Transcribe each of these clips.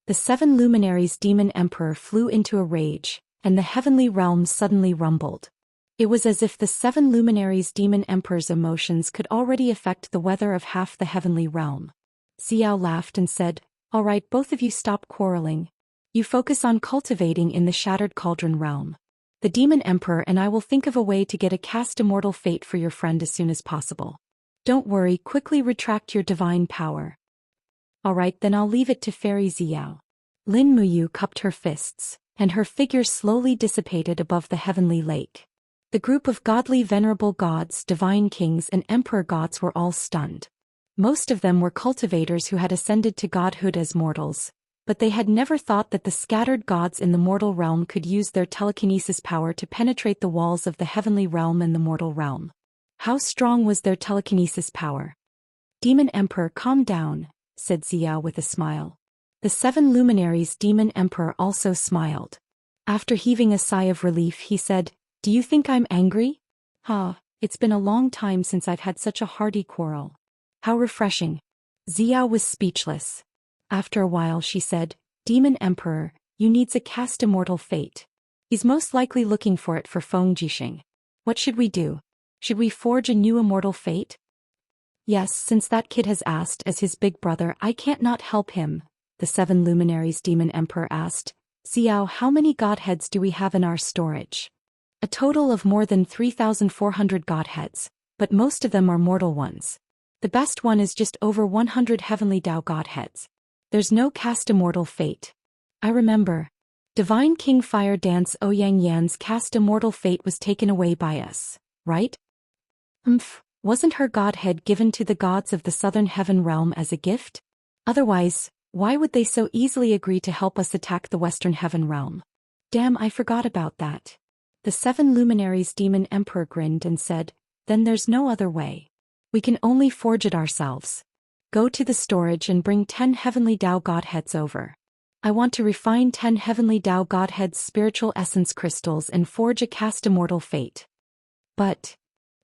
The 7 luminaries demon emperor flew into a rage, and the heavenly realm suddenly rumbled. It was as if the 7 luminaries demon emperor's emotions could already affect the weather of half the heavenly realm. Xiao laughed and said, "All right, both of you stop quarreling. You focus on cultivating in the Shattered Cauldron realm. The demon emperor and I will think of a way to get a cast immortal fate for your friend as soon as possible. Don't worry, quickly retract your divine power." "Alright, then I'll leave it to Fairy Xiao." Lin Muyu cupped her fists, and her figure slowly dissipated above the heavenly lake. The group of godly venerable gods, divine kings and emperor gods were all stunned. Most of them were cultivators who had ascended to godhood as mortals, but they had never thought that the scattered gods in the mortal realm could use their telekinesis power to penetrate the walls of the heavenly realm and the mortal realm. How strong was their telekinesis power? "Demon Emperor, calm down," said Xiao with a smile. The 7 luminaries demon emperor also smiled. After heaving a sigh of relief, he said, "Do you think I'm angry? It's been a long time since I've had such a hearty quarrel. How refreshing." Xiao was speechless. After a while she said, "Demon Emperor, you needs a cast immortal fate. He's most likely looking for it for Feng Jixing. What should we do? Should we forge a new immortal fate?" "Yes, since that kid has asked as his big brother, I can't not help him," the 7 luminaries demon emperor asked. "Xiao, how many godheads do we have in our storage?" "A total of more than 3,400 godheads, but most of them are mortal ones. The best one is just over 100 heavenly Dao godheads. There's no cast immortal fate." "I remember. Divine King Fire Dance Ouyang Yan's cast immortal fate was taken away by us, right?" Wasn't her godhead given to the gods of the southern heaven realm as a gift? Otherwise, why would they so easily agree to help us attack the western heaven realm? Damn, I forgot about that. The 7 luminaries demon emperor grinned and said, "Then there's no other way. We can only forge it ourselves. Go to the storage and bring 10 heavenly Dao godheads over. I want to refine 10 heavenly Dao godheads' spiritual essence crystals and forge a cast immortal fate." "But..."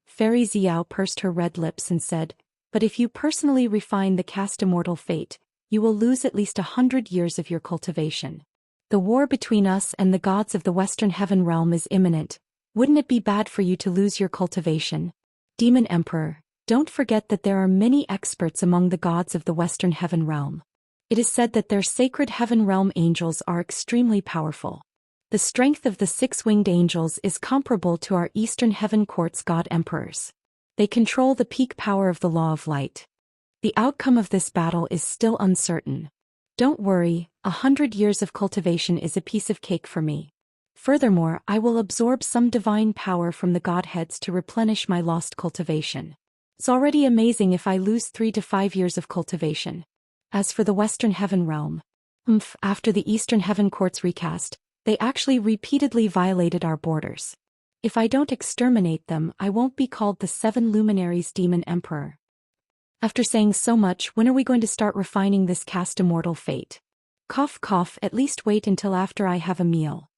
Fairy Xiao pursed her red lips and said, "But if you personally refine the cast immortal fate, you will lose at least 100 years of your cultivation. The war between us and the gods of the western heaven realm is imminent. Wouldn't it be bad for you to lose your cultivation? Demon Emperor, don't forget that there are many experts among the gods of the western heaven realm. It is said that their sacred heaven realm angels are extremely powerful. The strength of the 6-winged angels is comparable to our eastern heaven court's god emperors. They control the peak power of the law of light. The outcome of this battle is still uncertain. Don't worry, 100 years of cultivation is a piece of cake for me. Furthermore, I will absorb some divine power from the godheads to replenish my lost cultivation. It's already amazing if I lose 3 to 5 years of cultivation. As for the western heaven realm, after the eastern heaven court's recast, they actually repeatedly violated our borders. If I don't exterminate them, I won't be called the 7 luminaries demon emperor." "After saying so much, when are we going to start refining this cast immortal fate?" Cough cough, "At least wait until after I have a meal."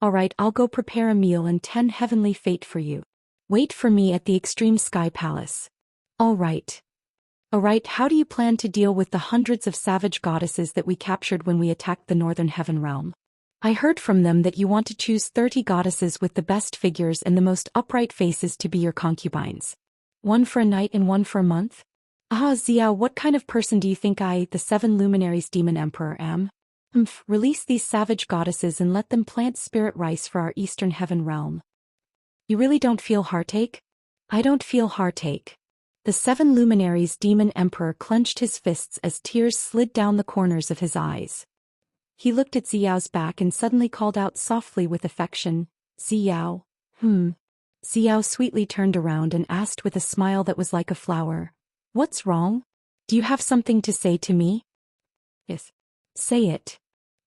"Alright, I'll go prepare a meal and 10 heavenly fate for you. Wait for me at the Extreme Sky Palace." Alright, how do you plan to deal with the hundreds of savage goddesses that we captured when we attacked the northern heaven realm? I heard from them that you want to choose 30 goddesses with the best figures and the most upright faces to be your concubines. One for a night and one for a month? Xiao, what kind of person do you think I, the 7 luminaries demon emperor, am? Release these savage goddesses and let them plant spirit rice for our eastern heaven realm. You really don't feel heartache? I don't feel heartache. The 7 luminaries demon emperor clenched his fists as tears slid down the corners of his eyes. He looked at Xiao's back and suddenly called out softly with affection, "Xiao." Xiao sweetly turned around and asked with a smile that was like a flower, "What's wrong? Do you have something to say to me?" "Yes." "Say it."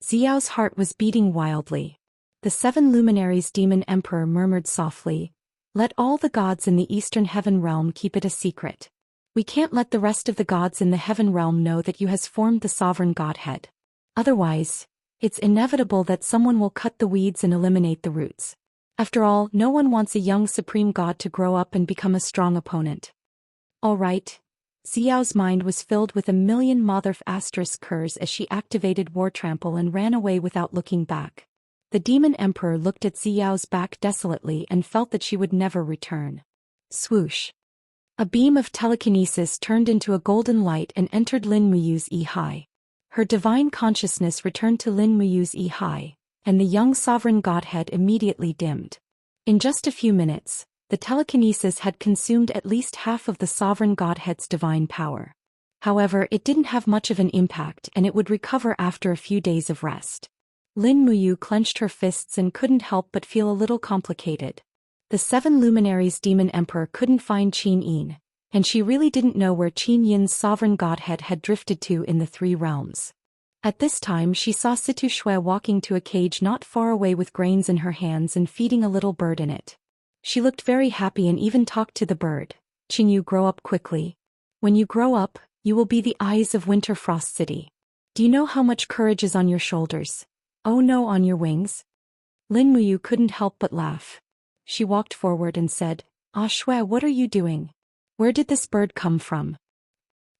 Xiao's heart was beating wildly. The 7 luminaries demon emperor murmured softly, "Let all the gods in the eastern heaven realm keep it a secret. We can't let the rest of the gods in the heaven realm know that you has formed the sovereign godhead. Otherwise, it's inevitable that someone will cut the weeds and eliminate the roots. After all, no one wants a young supreme god to grow up and become a strong opponent." "All right. Xiao's mind was filled with a million motherf asterisk curs as she activated War Trample and ran away without looking back. The Demon Emperor looked at Xiao's back desolately and felt that she would never return. Swoosh. A beam of telekinesis turned into a golden light and entered Lin Muyu's Yi. Her divine consciousness returned to Lin Muyu's Yi, and the young sovereign godhead immediately dimmed. In just a few minutes, the telekinesis had consumed at least half of the sovereign godhead's divine power. However, it didn't have much of an impact and it would recover after a few days of rest. Lin Muyu clenched her fists and couldn't help but feel a little complicated. The 7 luminaries Demon Emperor couldn't find Qin Yin, and she really didn't know where Qin Yin's sovereign godhead had drifted to in the 3 realms. At this time she saw Situ Shui walking to a cage not far away with grains in her hands and feeding a little bird in it. She looked very happy and even talked to the bird. Qingyu, grow up quickly. When you grow up, you will be the eyes of Winter Frost City. Do you know how much courage is on your shoulders? Oh no, on your wings? Lin Muyu couldn't help but laugh. She walked forward and said, Ah Shui, what are you doing? Where did this bird come from?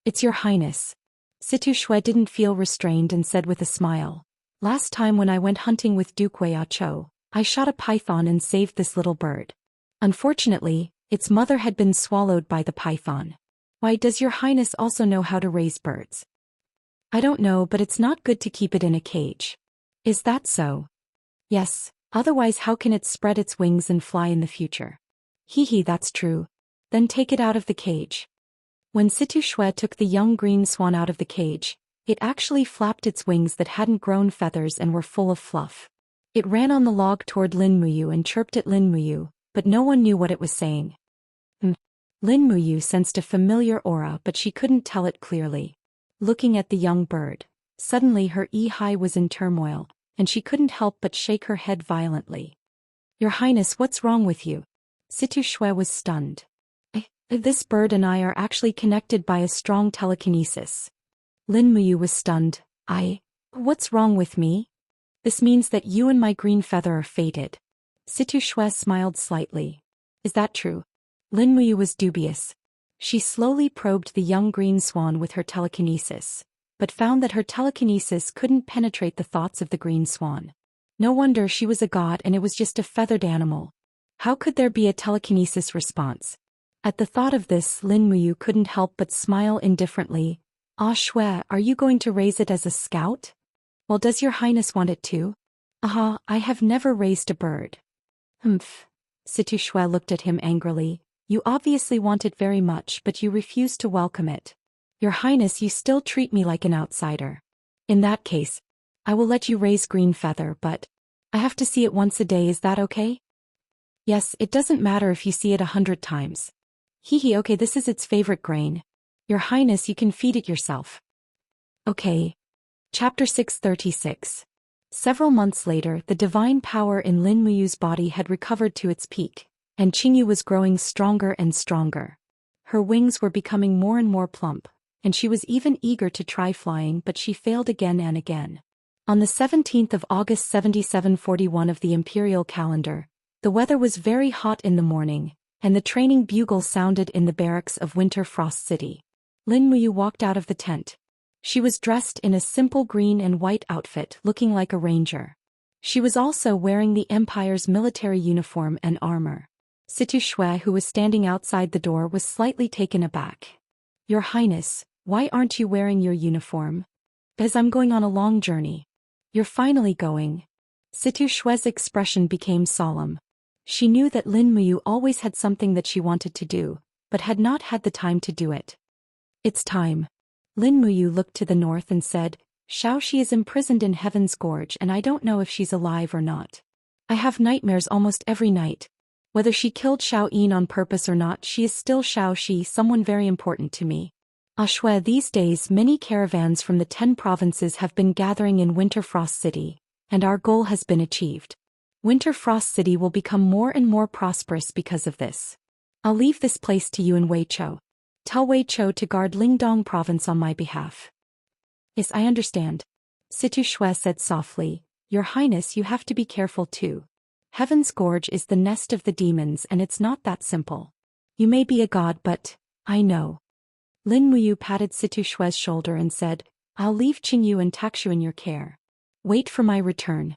It's your highness. Situ Shui didn't feel restrained and said with a smile. Last time when I went hunting with Duke Weiacho, I shot a python and saved this little bird. Unfortunately, its mother had been swallowed by the python. Why, does your highness also know how to raise birds? I don't know, but it's not good to keep it in a cage. Is that so? Yes, otherwise how can it spread its wings and fly in the future? Hee, that's true. Then take it out of the cage. When Situ Shui took the young green swan out of the cage, it actually flapped its wings that hadn't grown feathers and were full of fluff. It ran on the log toward Lin Muyu and chirped at Lin Muyu, but no one knew what it was saying. Lin Muyu sensed a familiar aura, but she couldn't tell it clearly. Looking at the young bird, suddenly her Yi was in turmoil, and she couldn't help but shake her head violently. Your Highness, what's wrong with you? Situ Shui was stunned. This bird and I are actually connected by a strong telekinesis. Lin Muyu was stunned. What's wrong with me? This means that you and my green feather are fated. Situ Shui smiled slightly. Is that true? Lin Muyu was dubious. She slowly probed the young green swan with her telekinesis, but found that her telekinesis couldn't penetrate the thoughts of the green swan. No wonder, she was a god and it was just a feathered animal. How could there be a telekinesis response? At the thought of this, Lin Muyu couldn't help but smile indifferently. Ah Shui, are you going to raise it as a scout? Well, does your highness want it too? I have never raised a bird. Humph. Situ Shui looked at him angrily. You obviously want it very much, but you refuse to welcome it. Your highness, you still treat me like an outsider. In that case, I will let you raise green feather, but I have to see it once a day, is that okay? Yes, it doesn't matter if you see it 100 times. Okay, this is its favorite grain. Your highness, you can feed it yourself. Okay. Chapter 636. Several months later, the divine power in Lin Muyu's body had recovered to its peak, and Qingyu was growing stronger and stronger. Her wings were becoming more and more plump, and she was even eager to try flying, but she failed again and again. On the 17th of August 7741 of the imperial calendar, the weather was very hot in the morning, and the training bugle sounded in the barracks of Winter Frost City. Lin Muyu walked out of the tent. She was dressed in a simple green and white outfit, looking like a ranger. She was also wearing the Empire's military uniform and armor. Situ Shui, who was standing outside the door, was slightly taken aback. Your Highness, why aren't you wearing your uniform? Because I'm going on a long journey. You're finally going. Situ Shui's expression became solemn. She knew that Lin Muyu always had something that she wanted to do, but had not had the time to do it. It's time. Lin Muyu looked to the north and said, Xiaoxi is imprisoned in Heaven's Gorge and I don't know if she's alive or not. I have nightmares almost every night. Whether she killed Xiao Yin on purpose or not, she is still Xiaoxi, someone very important to me. Shui, these days many caravans from the 10 provinces have been gathering in Winter Frost City, and our goal has been achieved. Winter Frost City will become more and more prosperous because of this. I'll leave this place to you and Wei Chou. Tell Wei Chou to guard Lingdong province on my behalf. Yes, I understand. Situ Shui said softly, Your Highness, you have to be careful too. Heaven's Gorge is the nest of the demons and it's not that simple. You may be a god, but I know. Lin Muyu patted Situ Shue's shoulder and said, "I'll leave Qingyu and Takshu in your care. Wait for my return."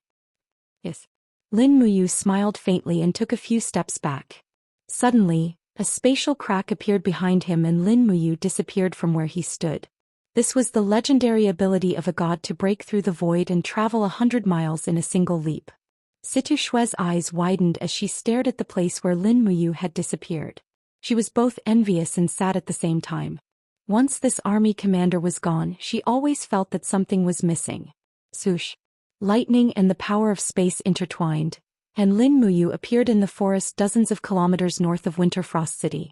"Yes." Lin Muyu smiled faintly and took a few steps back. Suddenly, a spatial crack appeared behind him and Lin Muyu disappeared from where he stood. This was the legendary ability of a god to break through the void and travel 100 miles in a single leap. Situ Shue's eyes widened as she stared at the place where Lin Muyu had disappeared. She was both envious and sad at the same time. Once this army commander was gone, she always felt that something was missing. Swoosh. Lightning and the power of space intertwined, and Lin Muyu appeared in the forest dozens of kilometers north of Winterfrost City.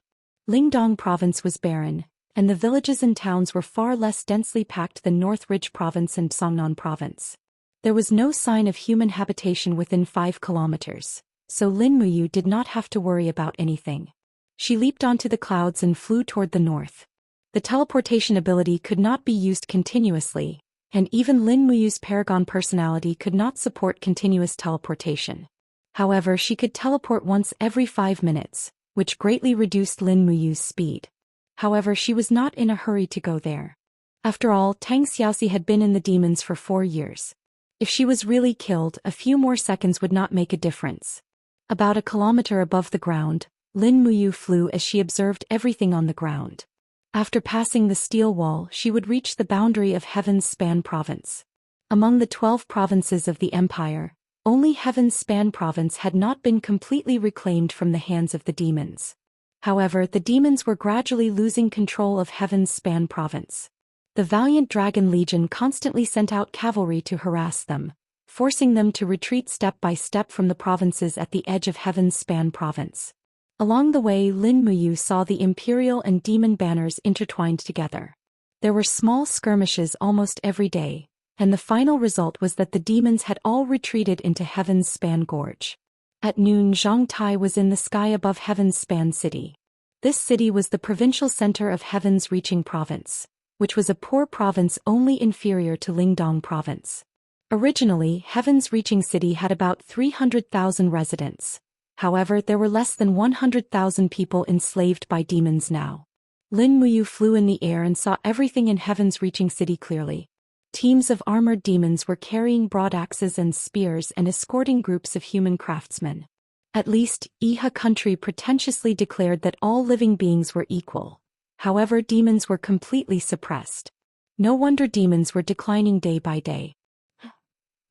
Lingdong Province was barren, and the villages and towns were far less densely packed than North Ridge Province and Songnan Province. There was no sign of human habitation within 5 kilometers, so Lin Muyu did not have to worry about anything. She leaped onto the clouds and flew toward the north. The teleportation ability could not be used continuously, and even Lin Muyu's Paragon personality could not support continuous teleportation. However, she could teleport once every 5 minutes, which greatly reduced Lin Muyu's speed. However, she was not in a hurry to go there. After all, Tang Xiaoxi had been in the demons for 4 years. If she was really killed, a few more seconds would not make a difference. About a kilometer above the ground, Lin Muyu flew as she observed everything on the ground. After passing the steel wall, she would reach the boundary of Heaven's Span Province. Among the 12 provinces of the empire, only Heaven's Span Province had not been completely reclaimed from the hands of the demons. However, the demons were gradually losing control of Heaven's Span Province. The valiant Dragon Legion constantly sent out cavalry to harass them, forcing them to retreat step by step from the provinces at the edge of Heaven's Span Province. Along the way, Lin Muyu saw the Imperial and Demon banners intertwined together. There were small skirmishes almost every day, and the final result was that the demons had all retreated into Heaven's Span Gorge. At noon, Zhang Tai was in the sky above Heaven's Span City. This city was the provincial center of Heaven's Reaching Province, which was a poor province only inferior to Lingdong Province. Originally, Heaven's Reaching City had about 300,000 residents. However, there were less than 100,000 people enslaved by demons now. Lin Muyu flew in the air and saw everything in Heaven's Reaching City clearly. Teams of armored demons were carrying broadaxes and spears and escorting groups of human craftsmen. At least, Iha country pretentiously declared that all living beings were equal. However, demons were completely suppressed. No wonder demons were declining day by day.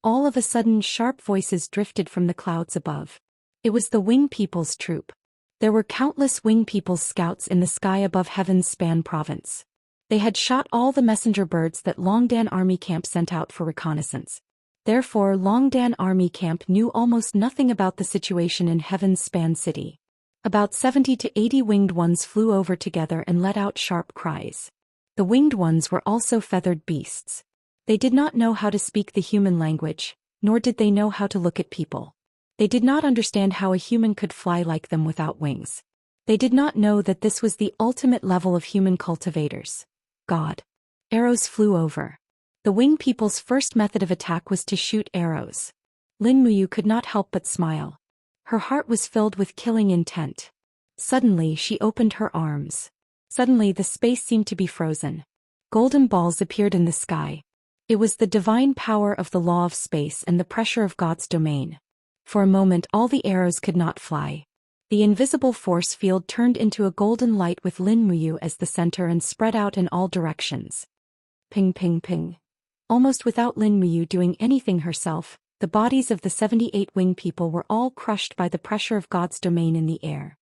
All of a sudden, sharp voices drifted from the clouds above. It was the Wing People's troop. There were countless Wing People's scouts in the sky above Heaven's Span Province. They had shot all the messenger birds that Longdan Army Camp sent out for reconnaissance. Therefore, Longdan Army Camp knew almost nothing about the situation in Heaven's Span City. About 70 to 80 winged ones flew over together and let out sharp cries. The winged ones were also feathered beasts. They did not know how to speak the human language, nor did they know how to look at people. They did not understand how a human could fly like them without wings. They did not know that this was the ultimate level of human cultivators. God. Arrows flew over. The Wing People's first method of attack was to shoot arrows. Lin Muyu could not help but smile. Her heart was filled with killing intent. Suddenly, she opened her arms. Suddenly, the space seemed to be frozen. Golden balls appeared in the sky. It was the divine power of the law of space and the pressure of God's domain. For a moment, all the arrows could not fly. The invisible force field turned into a golden light with Lin Muyu as the center and spread out in all directions. Ping ping ping. Almost without Lin Muyu doing anything herself, the bodies of the 78 Wing People were all crushed by the pressure of God's domain in the air.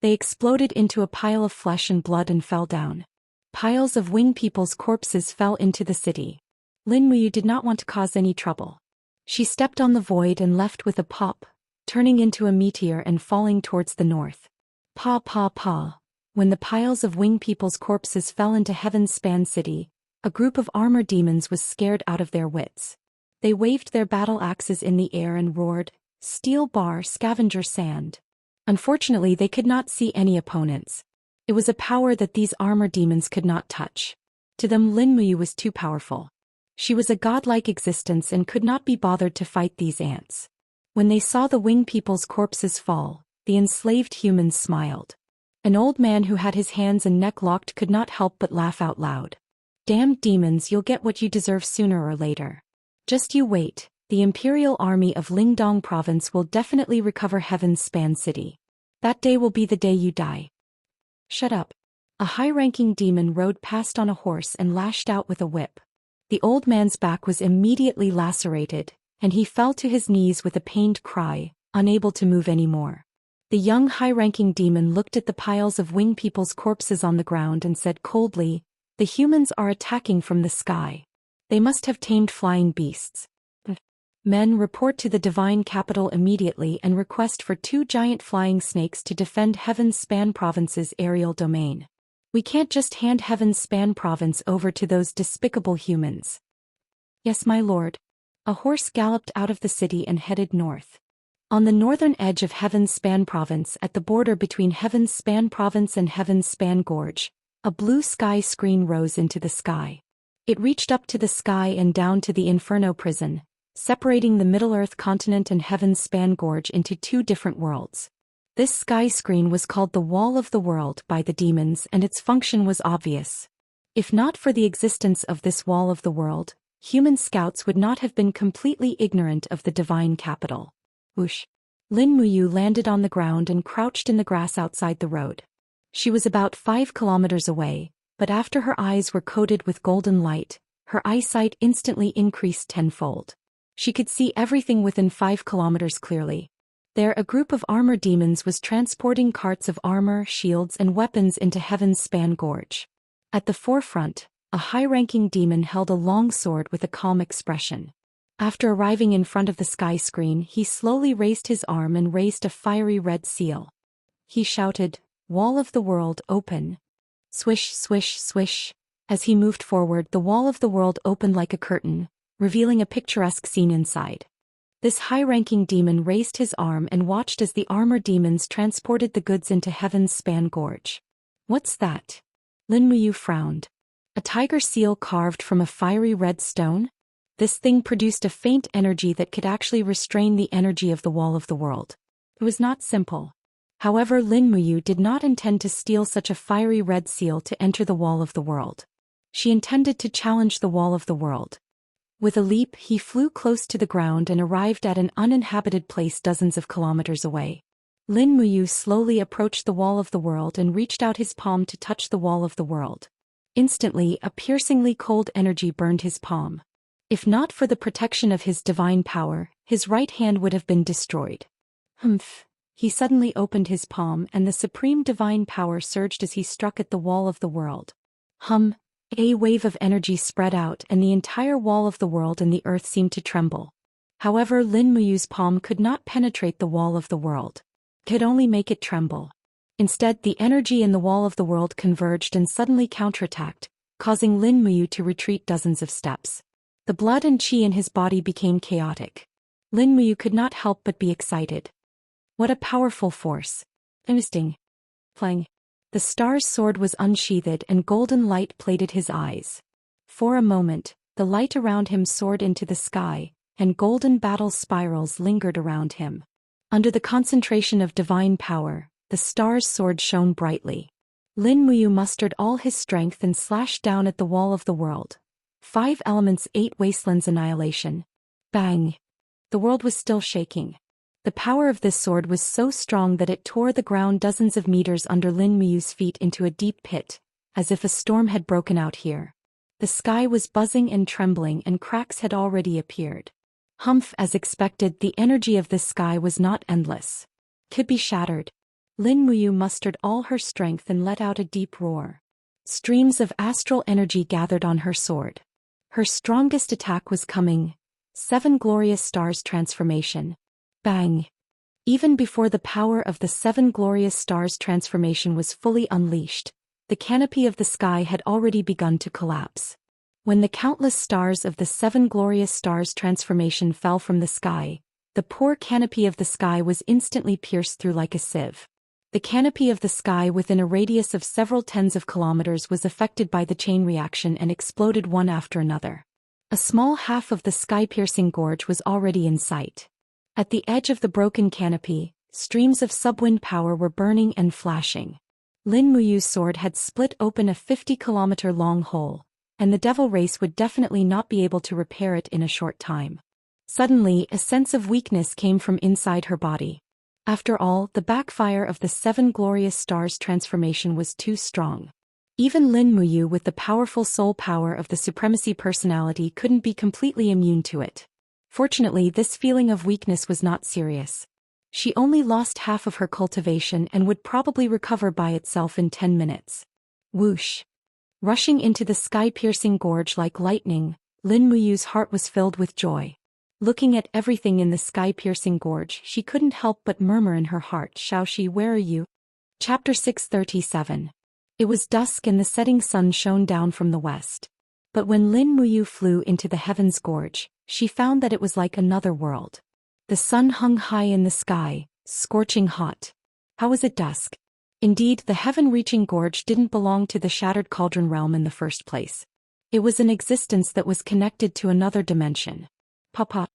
They exploded into a pile of flesh and blood and fell down. Piles of Wing People's corpses fell into the city. Lin Muyu did not want to cause any trouble. She stepped on the void and left with a pop, turning into a meteor and falling towards the north. Pa pa pa. When the piles of Wing People's corpses fell into Heaven's Span City, a group of armored demons was scared out of their wits. They waved their battle axes in the air and roared, "Steel bar, scavenger sand." Unfortunately, they could not see any opponents. It was a power that these armored demons could not touch. To them, Lin Muyu was too powerful. She was a godlike existence and could not be bothered to fight these ants. When they saw the Wing People's corpses fall, the enslaved humans smiled. An old man who had his hands and neck locked could not help but laugh out loud. Damned demons, you'll get what you deserve sooner or later. Just you wait, the Imperial Army of Lingdong Province will definitely recover Heaven's Span City. That day will be the day you die. Shut up. A high-ranking demon rode past on a horse and lashed out with a whip. The old man's back was immediately lacerated, and he fell to his knees with a pained cry, unable to move anymore. The young high-ranking demon looked at the piles of winged people's corpses on the ground and said coldly, "The humans are attacking from the sky. They must have tamed flying beasts. Men, report to the divine capital immediately and request for 2 giant flying snakes to defend Heaven's Span Province's aerial domain. We can't just hand Heaven's Span Province over to those despicable humans." "Yes, my lord." A horse galloped out of the city and headed north. On the northern edge of Heaven's Span Province, at the border between Heaven's Span Province and Heaven's Span Gorge, a blue sky screen rose into the sky. It reached up to the sky and down to the Inferno prison, separating the Middle-earth continent and Heaven's Span Gorge into 2 different worlds. This sky screen was called the Wall of the World by the demons, and its function was obvious. If not for the existence of this Wall of the World, human scouts would not have been completely ignorant of the divine capital. Whoosh! Lin Muyu landed on the ground and crouched in the grass outside the road. She was about 5 kilometers away, but after her eyes were coated with golden light, her eyesight instantly increased tenfold. She could see everything within 5 kilometers clearly. There, a group of armor demons was transporting carts of armor, shields, and weapons into Heaven's Span Gorge. At the forefront, a high-ranking demon held a long sword with a calm expression. After arriving in front of the sky screen, he slowly raised his arm and raised a fiery red seal. He shouted, "Wall of the World, open." Swish, swish, swish. As he moved forward, the Wall of the World opened like a curtain, revealing a picturesque scene inside. This high-ranking demon raised his arm and watched as the armor demons transported the goods into Heaven's Span Gorge. "What's that?" Lin Muyu frowned. "A tiger seal carved from a fiery red stone?" This thing produced a faint energy that could actually restrain the energy of the Wall of the World. It was not simple. However, Lin Muyu did not intend to steal such a fiery red seal to enter the Wall of the World. She intended to challenge the Wall of the World. With a leap, he flew close to the ground and arrived at an uninhabited place dozens of kilometers away. Lin Muyu slowly approached the Wall of the World and reached out his palm to touch the Wall of the World. Instantly, a piercingly cold energy burned his palm. If not for the protection of his divine power, his right hand would have been destroyed. Humph! He suddenly opened his palm and the supreme divine power surged as he struck at the Wall of the World. A wave of energy spread out and the entire Wall of the World and the earth seemed to tremble. However, Lin Muyu's palm could not penetrate the Wall of the World. It could only make it tremble. Instead, the energy in the Wall of the World converged and suddenly counterattacked, causing Lin Muyu to retreat dozens of steps. The blood and qi in his body became chaotic. Lin Muyu could not help but be excited. What a powerful force. Interesting. Playing. The star's sword was unsheathed and golden light plated his eyes. For a moment, the light around him soared into the sky, and golden battle spirals lingered around him. Under the concentration of divine power, the star's sword shone brightly. Lin Muyu mustered all his strength and slashed down at the Wall of the World. 5 elements, 8 wastelands, annihilation. Bang! The world was still shaking. The power of this sword was so strong that it tore the ground dozens of meters under Lin Muyu's feet into a deep pit, as if a storm had broken out here. The sky was buzzing and trembling and cracks had already appeared. Humph! As expected, the energy of this sky was not endless. Could be shattered. Lin Muyu mustered all her strength and let out a deep roar. Streams of astral energy gathered on her sword. Her strongest attack was coming. 7 glorious stars transformation. Bang! Even before the power of the 7 glorious stars transformation was fully unleashed, the canopy of the sky had already begun to collapse. When the countless stars of the 7 glorious stars transformation fell from the sky, the poor canopy of the sky was instantly pierced through like a sieve. The canopy of the sky within a radius of several tens of kilometers was affected by the chain reaction and exploded one after another. A small half of the sky-piercing gorge was already in sight. At the edge of the broken canopy, streams of subwind power were burning and flashing. Lin Muyu's sword had split open a 50-kilometer-long hole, and the devil race would definitely not be able to repair it in a short time. Suddenly, a sense of weakness came from inside her body. After all, the backfire of the 7 glorious stars transformation was too strong. Even Lin Muyu with the powerful soul power of the supremacy personality couldn't be completely immune to it. Fortunately, this feeling of weakness was not serious. She only lost half of her cultivation and would probably recover by itself in 10 minutes. Whoosh! Rushing into the sky-piercing gorge like lightning, Lin Muyu's heart was filled with joy. Looking at everything in the sky-piercing gorge, she couldn't help but murmur in her heart, "Xiaoxi, where are you?" Chapter 637. It was dusk and the setting sun shone down from the west. But when Lin Muyu flew into the heaven's gorge, she found that it was like another world. The sun hung high in the sky, scorching hot. How was it dusk? Indeed, the heaven-reaching gorge didn't belong to the Shattered Cauldron realm in the first place. It was an existence that was connected to another dimension. Papa.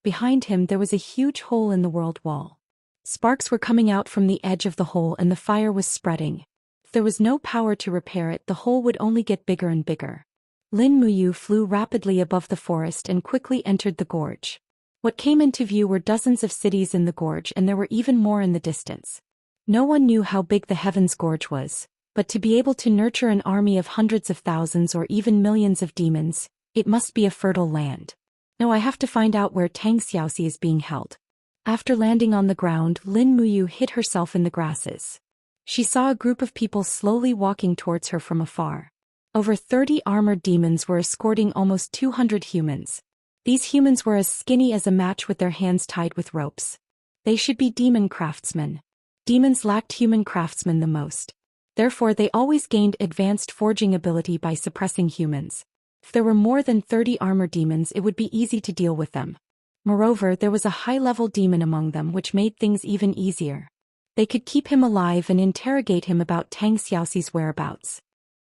Behind him there was a huge hole in the world wall. Sparks were coming out from the edge of the hole and the fire was spreading. If there was no power to repair it, the hole would only get bigger and bigger. Lin Muyu flew rapidly above the forest and quickly entered the gorge. What came into view were dozens of cities in the gorge, and there were even more in the distance. No one knew how big the heavens gorge was, but to be able to nurture an army of hundreds of thousands or even millions of demons, it must be a fertile land. No, I have to find out where Tang Xiaoxi is being held. After landing on the ground, Lin Muyu hid herself in the grasses. She saw a group of people slowly walking towards her from afar. Over 30 armored demons were escorting almost 200 humans. These humans were as skinny as a match with their hands tied with ropes. They should be demon craftsmen. Demons lacked human craftsmen the most. Therefore, they always gained advanced forging ability by suppressing humans. If there were more than 30 armored demons, it would be easy to deal with them. Moreover, there was a high-level demon among them, which made things even easier. They could keep him alive and interrogate him about Tang Xiaoxi's whereabouts.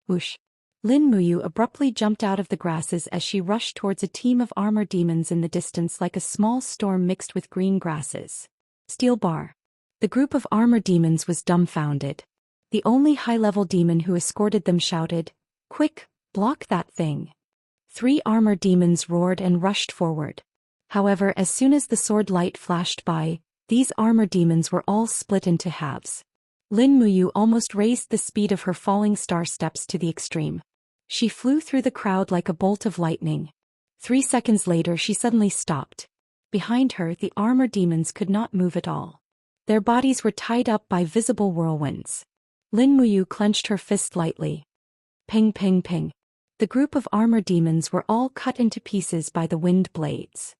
Whoosh! Lin Muyu abruptly jumped out of the grasses as she rushed towards a team of armored demons in the distance like a small storm mixed with green grasses. Steel bar. The group of armored demons was dumbfounded. The only high-level demon who escorted them shouted, "Quick, block that thing." 3 armored demons roared and rushed forward. However, as soon as the sword light flashed by, these armored demons were all split into halves. Lin Muyu almost raised the speed of her falling star steps to the extreme. She flew through the crowd like a bolt of lightning. 3 seconds later she suddenly stopped. Behind her, the armored demons could not move at all. Their bodies were tied up by visible whirlwinds. Lin Muyu clenched her fist lightly. Ping ping ping. The group of armored demons were all cut into pieces by the wind blades.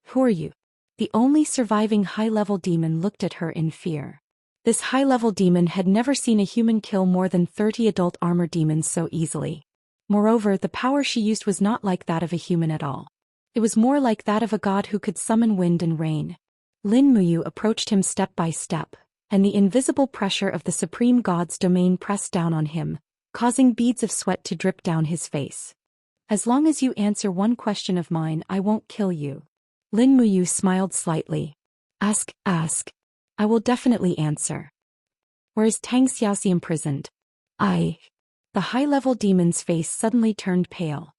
Who are you? The only surviving high-level demon looked at her in fear. This high-level demon had never seen a human kill more than 30 adult armored demons so easily. Moreover, the power she used was not like that of a human at all. It was more like that of a god who could summon wind and rain. Lin Muyu approached him step by step, and the invisible pressure of the supreme god's domain pressed down on him, causing beads of sweat to drip down his face. "As long as you answer one question of mine, I won't kill you." Lin Muyu smiled slightly. Ask. I will definitely answer. Where is Tang Xiaoxi imprisoned?" The high-level demon's face suddenly turned pale.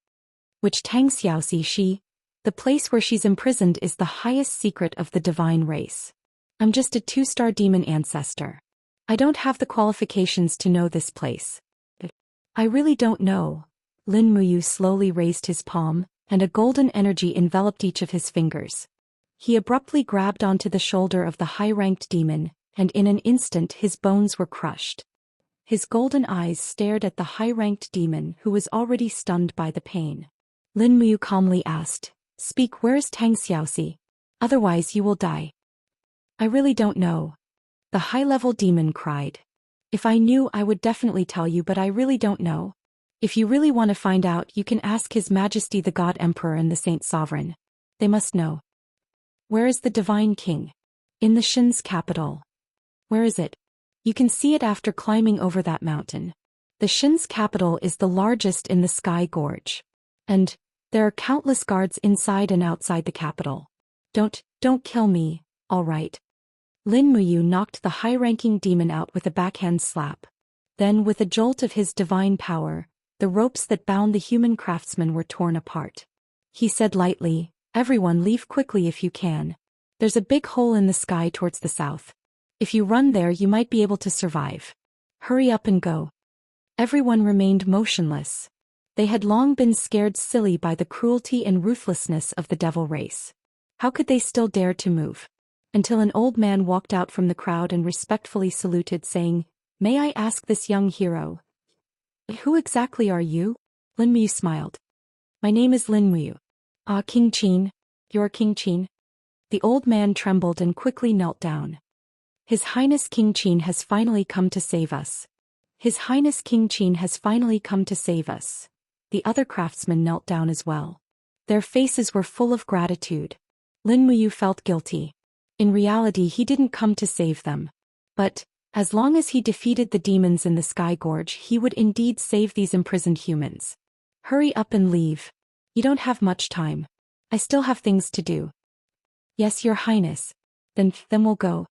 "Which Tang Xiaoxi? The place where she's imprisoned is the highest secret of the divine race. I'm just a 2-star demon ancestor. I don't have the qualifications to know this place." "I really don't know." Lin Muyu slowly raised his palm, and a golden energy enveloped each of his fingers. He abruptly grabbed onto the shoulder of the high-ranked demon, and in an instant his bones were crushed. His golden eyes stared at the high-ranked demon who was already stunned by the pain. Lin Muyu calmly asked, "Speak, where is Tang Xiaoxi? Otherwise you will die." "I really don't know." The high-level demon cried. "If I knew, I would definitely tell you, but I really don't know. If you really want to find out, you can ask His Majesty the God Emperor and the Saint Sovereign. They must know." "Where is the Divine King?" "In the Shin's capital." "Where is it?" "You can see it after climbing over that mountain. The Shin's capital is the largest in the Sky Gorge. And there are countless guards inside and outside the capital. Don't kill me, all right?" Lin Muyu knocked the high-ranking demon out with a backhand slap. Then, with a jolt of his divine power, the ropes that bound the human craftsman were torn apart. He said lightly, "Everyone leave quickly if you can. There's a big hole in the sky towards the south. If you run there you might be able to survive. Hurry up and go." Everyone remained motionless. They had long been scared silly by the cruelty and ruthlessness of the devil race. How could they still dare to move? Until an old man walked out from the crowd and respectfully saluted, saying, "May I ask this young hero, who exactly are you?" Lin Muyu smiled. "My name is Lin Muyu." "Ah, King Qin. You're King Qin?" The old man trembled and quickly knelt down. "His Highness King Qin has finally come to save us. His Highness King Qin has finally come to save us." The other craftsmen knelt down as well. Their faces were full of gratitude. Lin Muyu felt guilty. In reality he didn't come to save them. But, as long as he defeated the demons in the Sky Gorge, he would indeed save these imprisoned humans. "Hurry up and leave. You don't have much time. I still have things to do." "Yes, Your Highness. Then we'll go."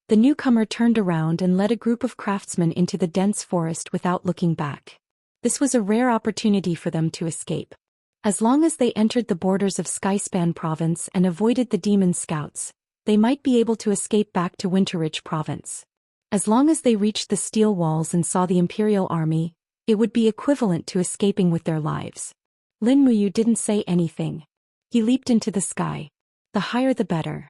The newcomer turned around and led a group of craftsmen into the dense forest without looking back. This was a rare opportunity for them to escape. As long as they entered the borders of Skyspan Province and avoided the demon scouts, they might be able to escape back to Winterridge Province. As long as they reached the steel walls and saw the Imperial Army, it would be equivalent to escaping with their lives. Lin Muyu didn't say anything. He leaped into the sky. The higher the better.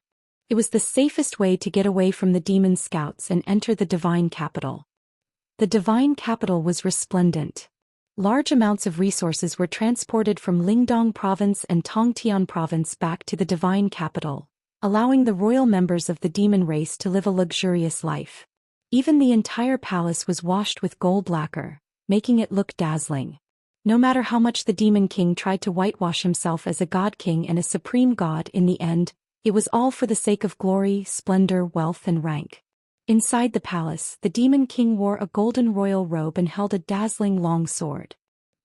It was the safest way to get away from the demon scouts and enter the divine capital. The divine capital was resplendent. Large amounts of resources were transported from Lingdong Province and Tongtian Province back to the divine capital, allowing the royal members of the demon race to live a luxurious life. Even the entire palace was washed with gold lacquer, making it look dazzling. No matter how much the demon king tried to whitewash himself as a god king and a supreme god, in the end, it was all for the sake of glory, splendor, wealth and rank. Inside the palace, the demon king wore a golden royal robe and held a dazzling long sword.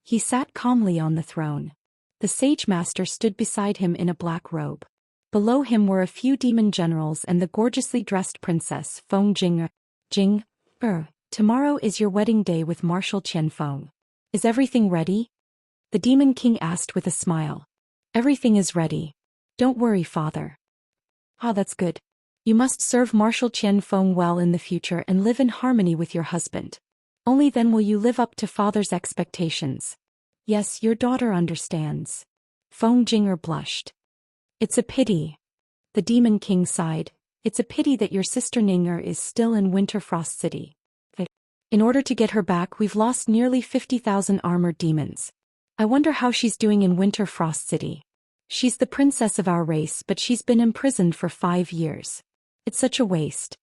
He sat calmly on the throne. The sage master stood beside him in a black robe. Below him were a few demon generals and the gorgeously dressed princess, Feng Jing. Tomorrow is your wedding day with Marshal Qianfeng. Is everything ready?" The demon king asked with a smile. "Everything is ready. Don't worry, father." "Ah, that's good. You must serve Marshal Qianfeng well in the future and live in harmony with your husband. Only then will you live up to father's expectations." "Yes, your daughter understands." Feng Jinger blushed. "It's a pity." The demon king sighed. "It's a pity that your sister Ninger is still in Winterfrost City. In order to get her back, we've lost nearly 50,000 armored demons. I wonder how she's doing in Winterfrost City. She's the princess of our race, but she's been imprisoned for 5 years. It's such a waste."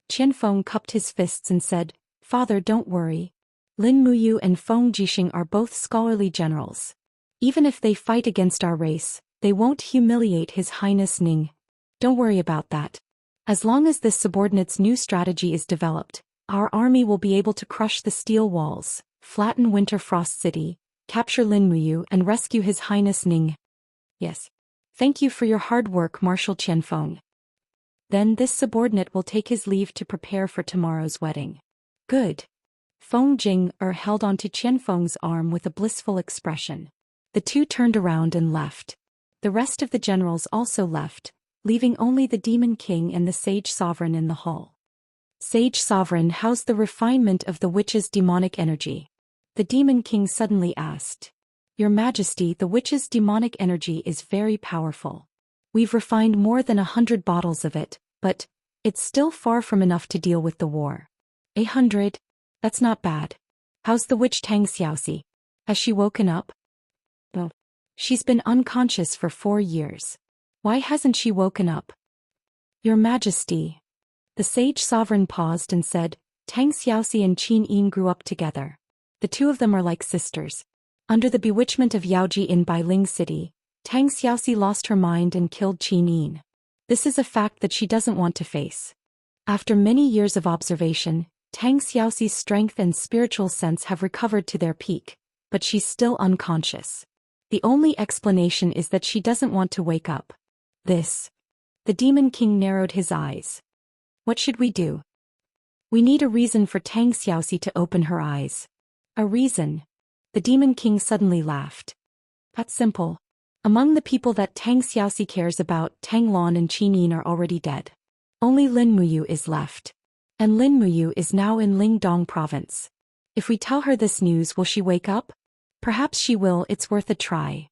Qianfeng cupped his fists and said, "Father, don't worry. Lin Muyu and Feng Jixing are both scholarly generals. Even if they fight against our race, they won't humiliate His Highness Ning. Don't worry about that. As long as this subordinate's new strategy is developed, our army will be able to crush the steel walls, flatten Winterfrost City, capture Lin Muyu and rescue His Highness Ning." "Yes. Thank you for your hard work, Marshal Qianfeng." "Then this subordinate will take his leave to prepare for tomorrow's wedding." "Good." Feng Jing held onto Qianfeng's arm with a blissful expression. The two turned around and left. The rest of the generals also left, leaving only the demon king and the sage sovereign in the hall. "Sage sovereign, how's the refinement of the witch's demonic energy?" The demon king suddenly asked. "Your Majesty, the witch's demonic energy is very powerful. We've refined more than 100 bottles of it, but it's still far from enough to deal with the war." 100? That's not bad. How's the witch Tang Xiaoxi? Has she woken up?" "Oh. She's been unconscious for 4 years. Why hasn't she woken up?" "Your Majesty." The sage sovereign paused and said, "Tang Xiaoxi and Qin Yin grew up together. The two of them are like sisters. Under the bewitchment of Yaoji in Bailing City, Tang Xiaoxi lost her mind and killed Qin Yin. This is a fact that she doesn't want to face. After many years of observation, Tang Xiaoxi's strength and spiritual sense have recovered to their peak, but she's still unconscious. The only explanation is that she doesn't want to wake up." "This." The demon king narrowed his eyes. What should we do? We need a reason for Tang Xiaoxi to open her eyes. A reason? The Demon King suddenly laughed. That's simple. Among the people that Tang Xiaoxi cares about, Tang Lan and Qin Yin are already dead. Only Lin Muyu is left. And Lin Muyu is now in Lingdong province. If we tell her this news, will she wake up? Perhaps she will, it's worth a try.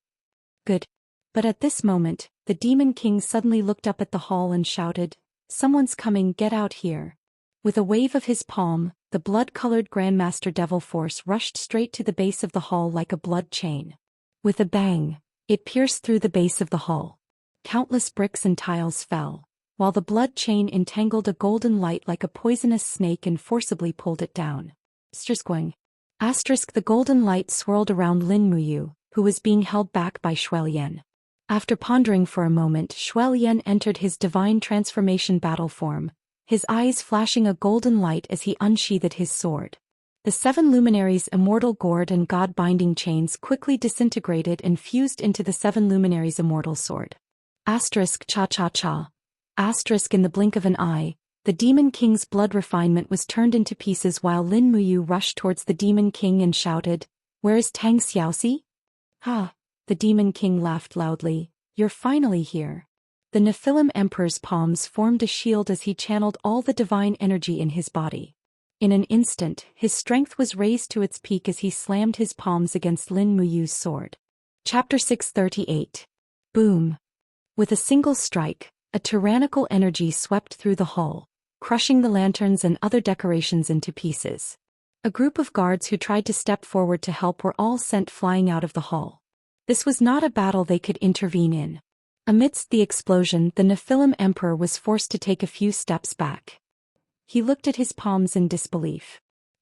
Good. But at this moment, the Demon King suddenly looked up at the hall and shouted, "Someone's coming, get out here." With a wave of his palm, the blood-colored Grandmaster Devil Force rushed straight to the base of the hall like a blood chain. With a bang, it pierced through the base of the hall. Countless bricks and tiles fell, while the blood chain entangled a golden light like a poisonous snake and forcibly pulled it down. The golden light swirled around Lin Muyu, who was being held back by Zhou Xian. After pondering for a moment, Zhou Xian entered his divine transformation battle form, his eyes flashing a golden light as he unsheathed his sword. The 7 luminaries' immortal gourd and god-binding chains quickly disintegrated and fused into the 7 luminaries' immortal sword. Cha-cha-cha. In the blink of an eye, the Demon King's blood refinement was turned into pieces while Lin Muyu rushed towards the Demon King and shouted, "Where is Tang Xiaoxi?" "Ha!" The Demon King laughed loudly. "You're finally here." The Nephilim Emperor's palms formed a shield as he channeled all the divine energy in his body. In an instant, his strength was raised to its peak as he slammed his palms against Lin Muyu's sword. Chapter 638. Boom. With a single strike, a tyrannical energy swept through the hall, crushing the lanterns and other decorations into pieces. A group of guards who tried to step forward to help were all sent flying out of the hall. This was not a battle they could intervene in. Amidst the explosion, the Nephilim Emperor was forced to take a few steps back. He looked at his palms in disbelief.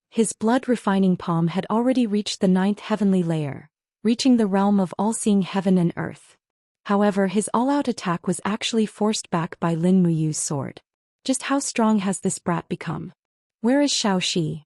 His blood-refining palm had already reached the 9th heavenly layer, reaching the realm of all-seeing heaven and earth. However, his all-out attack was actually forced back by Lin Muyu's sword. Just how strong has this brat become? "Where is Xiaoxi?"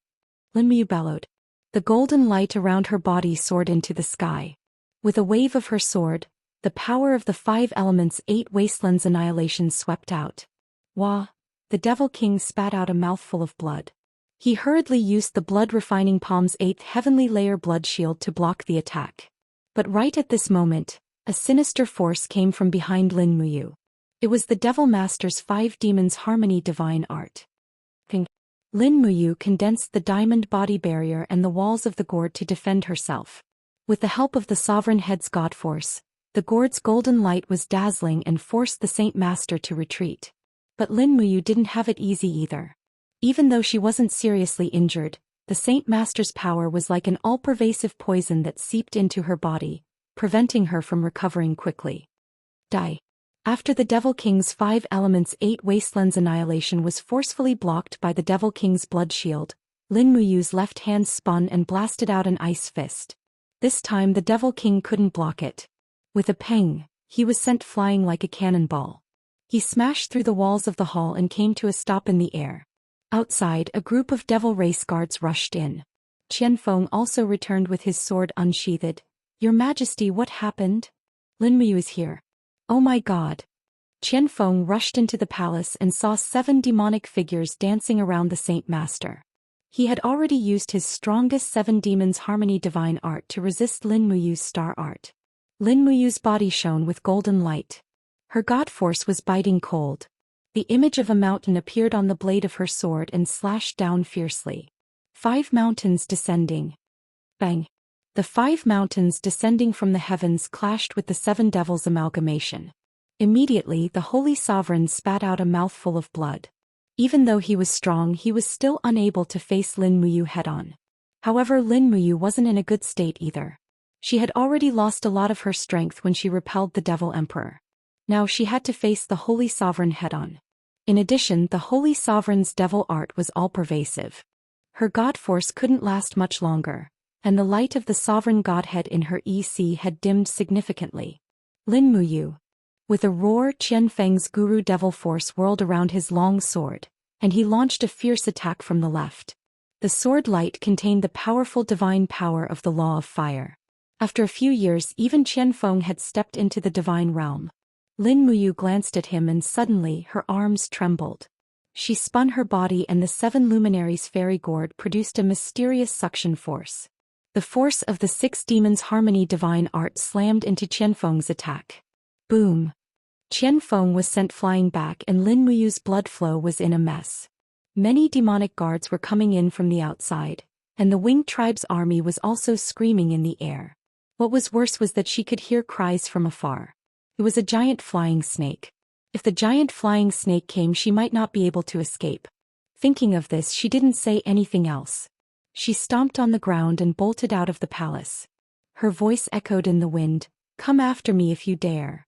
Lin Muyu bellowed. The golden light around her body soared into the sky. With a wave of her sword, the power of the 5 elements' 8 wastelands annihilation swept out. Wah! The Devil King spat out a mouthful of blood. He hurriedly used the blood-refining palm's 8th heavenly layer blood shield to block the attack. But right at this moment, a sinister force came from behind Lin Muyu. It was the Devil Master's 5 demons' harmony divine art. Lin Muyu condensed the diamond body barrier and the walls of the gourd to defend herself. With the help of the Sovereign Head's God Force, the gourd's golden light was dazzling and forced the Saint Master to retreat. But Lin Muyu didn't have it easy either. Even though she wasn't seriously injured, the Saint Master's power was like an all-pervasive poison that seeped into her body, preventing her from recovering quickly. Die. After the Devil King's 5 elements 8 wastelands annihilation was forcefully blocked by the Devil King's blood shield, Lin Muyu's left hand spun and blasted out an ice fist. This time the Devil King couldn't block it. With a pang, he was sent flying like a cannonball. He smashed through the walls of the hall and came to a stop in the air. Outside, a group of Devil Race guards rushed in. Qianfeng also returned with his sword unsheathed. "Your Majesty, what happened?" "Lin Muyu is here." "Oh my God." Qianfeng rushed into the palace and saw 7 demonic figures dancing around the Saint Master. He had already used his strongest 7 demons' harmony divine art to resist Lin Muyu's star art. Lin Muyu's body shone with golden light. Her god force was biting cold. The image of a mountain appeared on the blade of her sword and slashed down fiercely. 5 mountains descending. Bang! The 5 mountains descending from the heavens clashed with the 7 devils' amalgamation. Immediately, the Holy Sovereign spat out a mouthful of blood. Even though he was strong, he was still unable to face Lin Muyu head-on. However, Lin Muyu wasn't in a good state either. She had already lost a lot of her strength when she repelled the Devil Emperor. Now she had to face the Holy Sovereign head-on. In addition, the Holy Sovereign's devil art was all-pervasive. Her god force couldn't last much longer, and the light of the Sovereign Godhead in her EC had dimmed significantly. Lin Muyu. With a roar, Qianfeng's Guru Devil Force whirled around his long sword, and he launched a fierce attack from the left. The sword light contained the powerful divine power of the Law of Fire. After a few years, even Qianfeng had stepped into the divine realm. Lin Muyu glanced at him and suddenly her arms trembled. She spun her body and the 7 luminaries' fairy gourd produced a mysterious suction force. The force of the 6 demons' harmony divine art slammed into Qianfeng's attack. Boom! Qianfeng was sent flying back and Lin Muyu's blood flow was in a mess. Many demonic guards were coming in from the outside, and the winged tribe's army was also screaming in the air. What was worse was that she could hear cries from afar. It was a giant flying snake. If the giant flying snake came, she might not be able to escape. Thinking of this, she didn't say anything else. She stomped on the ground and bolted out of the palace. Her voice echoed in the wind, "Come after me if you dare."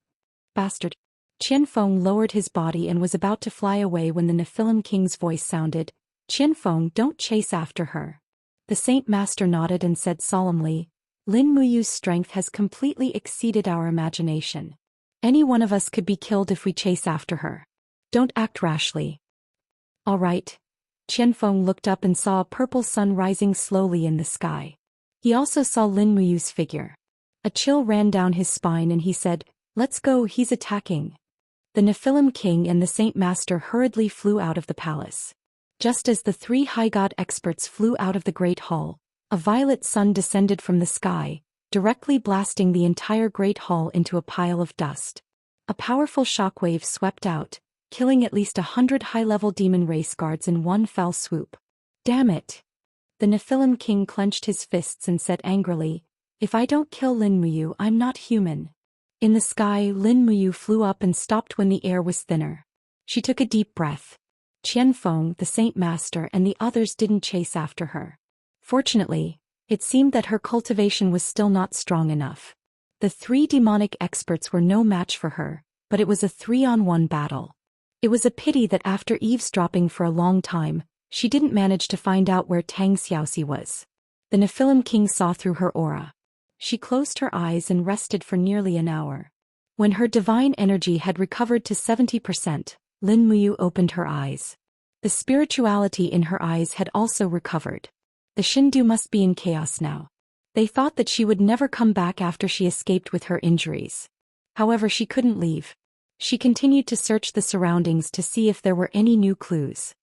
Bastard. Qianfeng lowered his body and was about to fly away when the Nephilim King's voice sounded, "Qianfeng, don't chase after her." The Saint Master nodded and said solemnly, "Lin Muyu's strength has completely exceeded our imagination. Any one of us could be killed if we chase after her. Don't act rashly." "All right." Qianfeng looked up and saw a purple sun rising slowly in the sky. He also saw Lin Muyu's figure. A chill ran down his spine and he said, "Let's go, he's attacking." The Nephilim King and the Saint Master hurriedly flew out of the palace. Just as the 3 high god experts flew out of the great hall, a violet sun descended from the sky, directly blasting the entire great hall into a pile of dust. A powerful shockwave swept out, killing at least 100 high-level demon race guards in one fell swoop. "Damn it!" The Nephilim King clenched his fists and said angrily, "If I don't kill Lin Muyu, I'm not human." In the sky, Lin Muyu flew up and stopped when the air was thinner. She took a deep breath. Qianfeng, the Saint Master, and the others didn't chase after her. Fortunately, it seemed that her cultivation was still not strong enough. The 3 demonic experts were no match for her, but it was a 3-on-1 battle. It was a pity that after eavesdropping for a long time, she didn't manage to find out where Tang Xiaoxi was. The Nephilim King saw through her aura. She closed her eyes and rested for nearly an hour. When her divine energy had recovered to 70%, Lin Muyu opened her eyes. The spirituality in her eyes had also recovered. The Shindu must be in chaos now. They thought that she would never come back after she escaped with her injuries. However, she couldn't leave. She continued to search the surroundings to see if there were any new clues.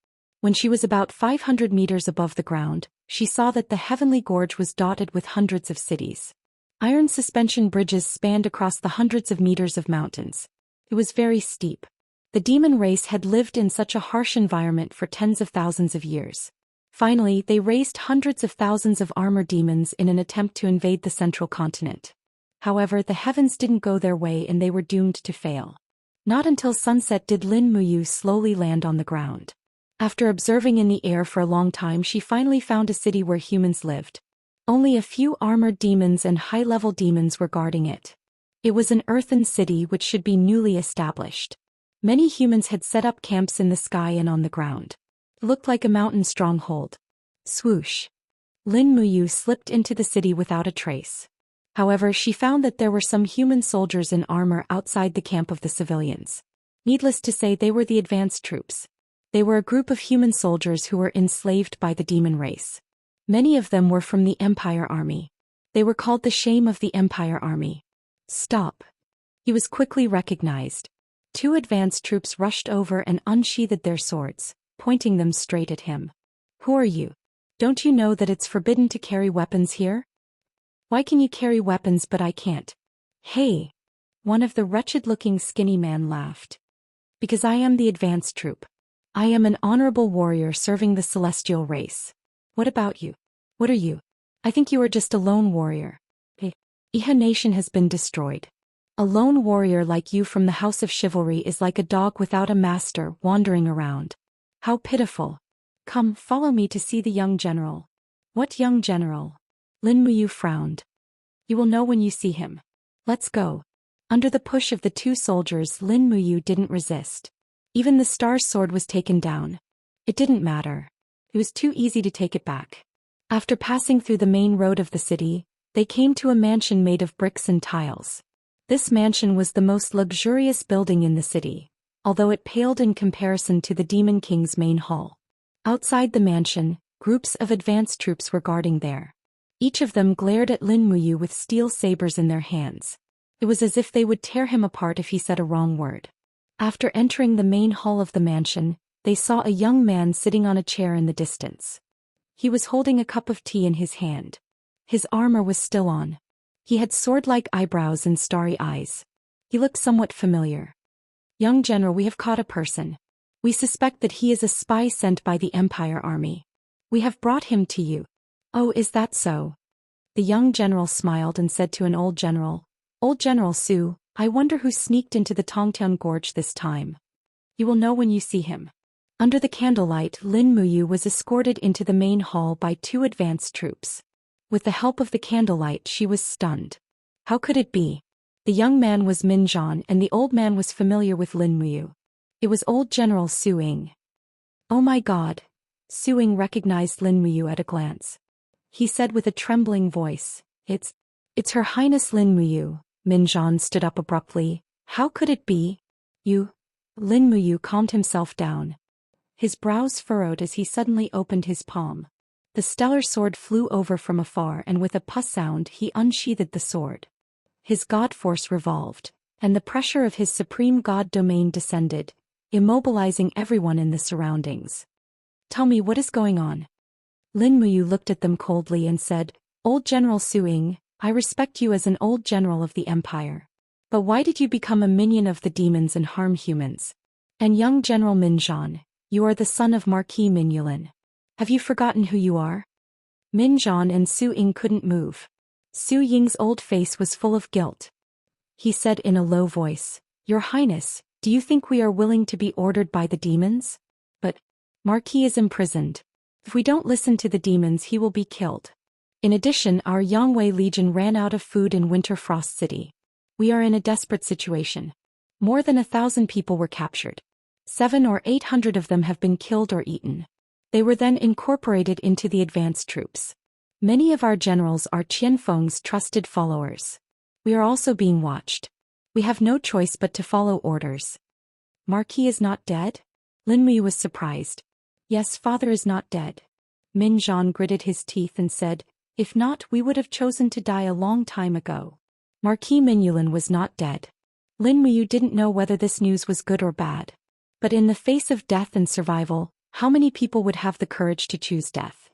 When she was about 500 meters above the ground, she saw that the heavenly gorge was dotted with hundreds of cities. Iron suspension bridges spanned across the hundreds of meters of mountains. It was very steep. The demon race had lived in such a harsh environment for tens of thousands of years. Finally, they raised hundreds of thousands of armor demons in an attempt to invade the central continent. However, the heavens didn't go their way and they were doomed to fail. Not until sunset did Lin Muyu slowly land on the ground. After observing in the air for a long time, she finally found a city where humans lived. Only a few armored demons and high-level demons were guarding it. It was an earthen city which should be newly established. Many humans had set up camps in the sky and on the ground. It looked like a mountain stronghold. Swoosh. Lin Muyu slipped into the city without a trace. However, she found that there were some human soldiers in armor outside the camp of the civilians. Needless to say, they were the advanced troops. They were a group of human soldiers who were enslaved by the demon race. Many of them were from the Empire Army. They were called the Shame of the Empire Army. Stop. He was quickly recognized. 2 advanced troops rushed over and unsheathed their swords, pointing them straight at him. "Who are you? Don't you know that it's forbidden to carry weapons here? Why can you carry weapons but I can't?" "Hey!" One of the wretched-looking skinny man laughed. "Because I am the advanced troop. I am an honorable warrior serving the celestial race. What about you? What are you? I think you are just a lone warrior. Iha Nation has been destroyed. A lone warrior like you from the House of Chivalry is like a dog without a master wandering around. How pitiful. Come, follow me to see the young general." "What young general?" Lin Muyu frowned. "You will know when you see him. Let's go." Under the push of the 2 soldiers, Lin Muyu didn't resist. Even the star's sword was taken down. It didn't matter. It was too easy to take it back. After passing through the main road of the city, they came to a mansion made of bricks and tiles. This mansion was the most luxurious building in the city, although it paled in comparison to the Demon King's main hall. Outside the mansion, groups of advanced troops were guarding there. Each of them glared at Lin Muyu with steel sabers in their hands. It was as if they would tear him apart if he said a wrong word. After entering the main hall of the mansion, they saw a young man sitting on a chair in the distance. He was holding a cup of tea in his hand. His armor was still on. He had sword-like eyebrows and starry eyes. He looked somewhat familiar. "Young general, we have caught a person. We suspect that he is a spy sent by the Empire Army. We have brought him to you." "Oh, is that so?" The young general smiled and said to an old general, "Old General Su, I wonder who sneaked into the Tongtian Gorge this time. You will know when you see him." Under the candlelight, Lin Muyu was escorted into the main hall by 2 advanced troops. With the help of the candlelight, she was stunned. How could it be? The young man was Min Zhan and the old man was familiar with Lin Muyu. It was old General Su Ying. "Oh my God!" Su Ying recognized Lin Muyu at a glance. He said with a trembling voice, It's Her Highness Lin Muyu." Min Zhan stood up abruptly. "How could it be? You?" Lin Muyu calmed himself down. His brows furrowed as he suddenly opened his palm. The stellar sword flew over from afar and with a puss sound he unsheathed the sword. His god force revolved, and the pressure of his supreme god domain descended, immobilizing everyone in the surroundings. "Tell me what is going on." Lin Muyu looked at them coldly and said, "Old General Su Ying, I respect you as an old general of the Empire. But why did you become a minion of the demons and harm humans? And young General Min Zhan, you are the son of Marquis Min Yulin. Have you forgotten who you are?" Min Zhan and Su Ying couldn't move. Su Ying's old face was full of guilt. He said in a low voice, "Your Highness, do you think we are willing to be ordered by the demons? But Marquis is imprisoned. If we don't listen to the demons, he will be killed. In addition, our Yangwei Legion ran out of food in Winter Frost City. We are in a desperate situation. More than 1,000 people were captured. 700 or 800 of them have been killed or eaten. They were then incorporated into the advanced troops. Many of our generals are Qianfeng's trusted followers. We are also being watched. We have no choice but to follow orders." "Marquis is not dead?" Lin Muyu was surprised. "Yes, father is not dead." Min Zhan gritted his teeth and said, "If not, we would have chosen to die a long time ago." Marquis Min Yulin was not dead. Lin Muyu didn't know whether this news was good or bad. But in the face of death and survival, how many people would have the courage to choose death?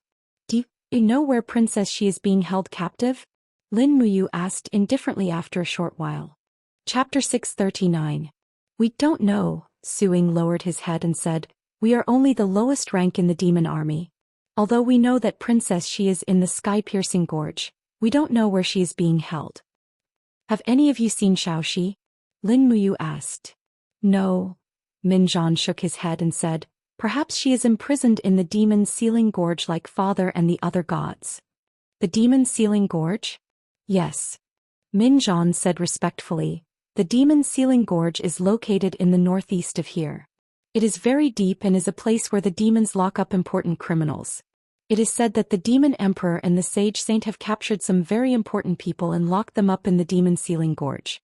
"Do you know where Princess Xi is being held captive?" Lin Muyu asked indifferently after a short while. Chapter 639. "We don't know," Su Ying lowered his head and said, "We are only the lowest rank in the demon army. Although we know that Princess Xi is in the sky-piercing gorge, we don't know where she is being held." "Have any of you seen Xiaoxi?" Lin Muyu asked. "No." Min Zhan shook his head and said, "Perhaps she is imprisoned in the demon sealing gorge like father and the other gods." "The demon sealing gorge?" "Yes." Min Zhan said respectfully, "The demon sealing gorge is located in the northeast of here. It is very deep and is a place where the demons lock up important criminals. It is said that the demon emperor and the sage saint have captured some very important people and locked them up in the demon sealing gorge."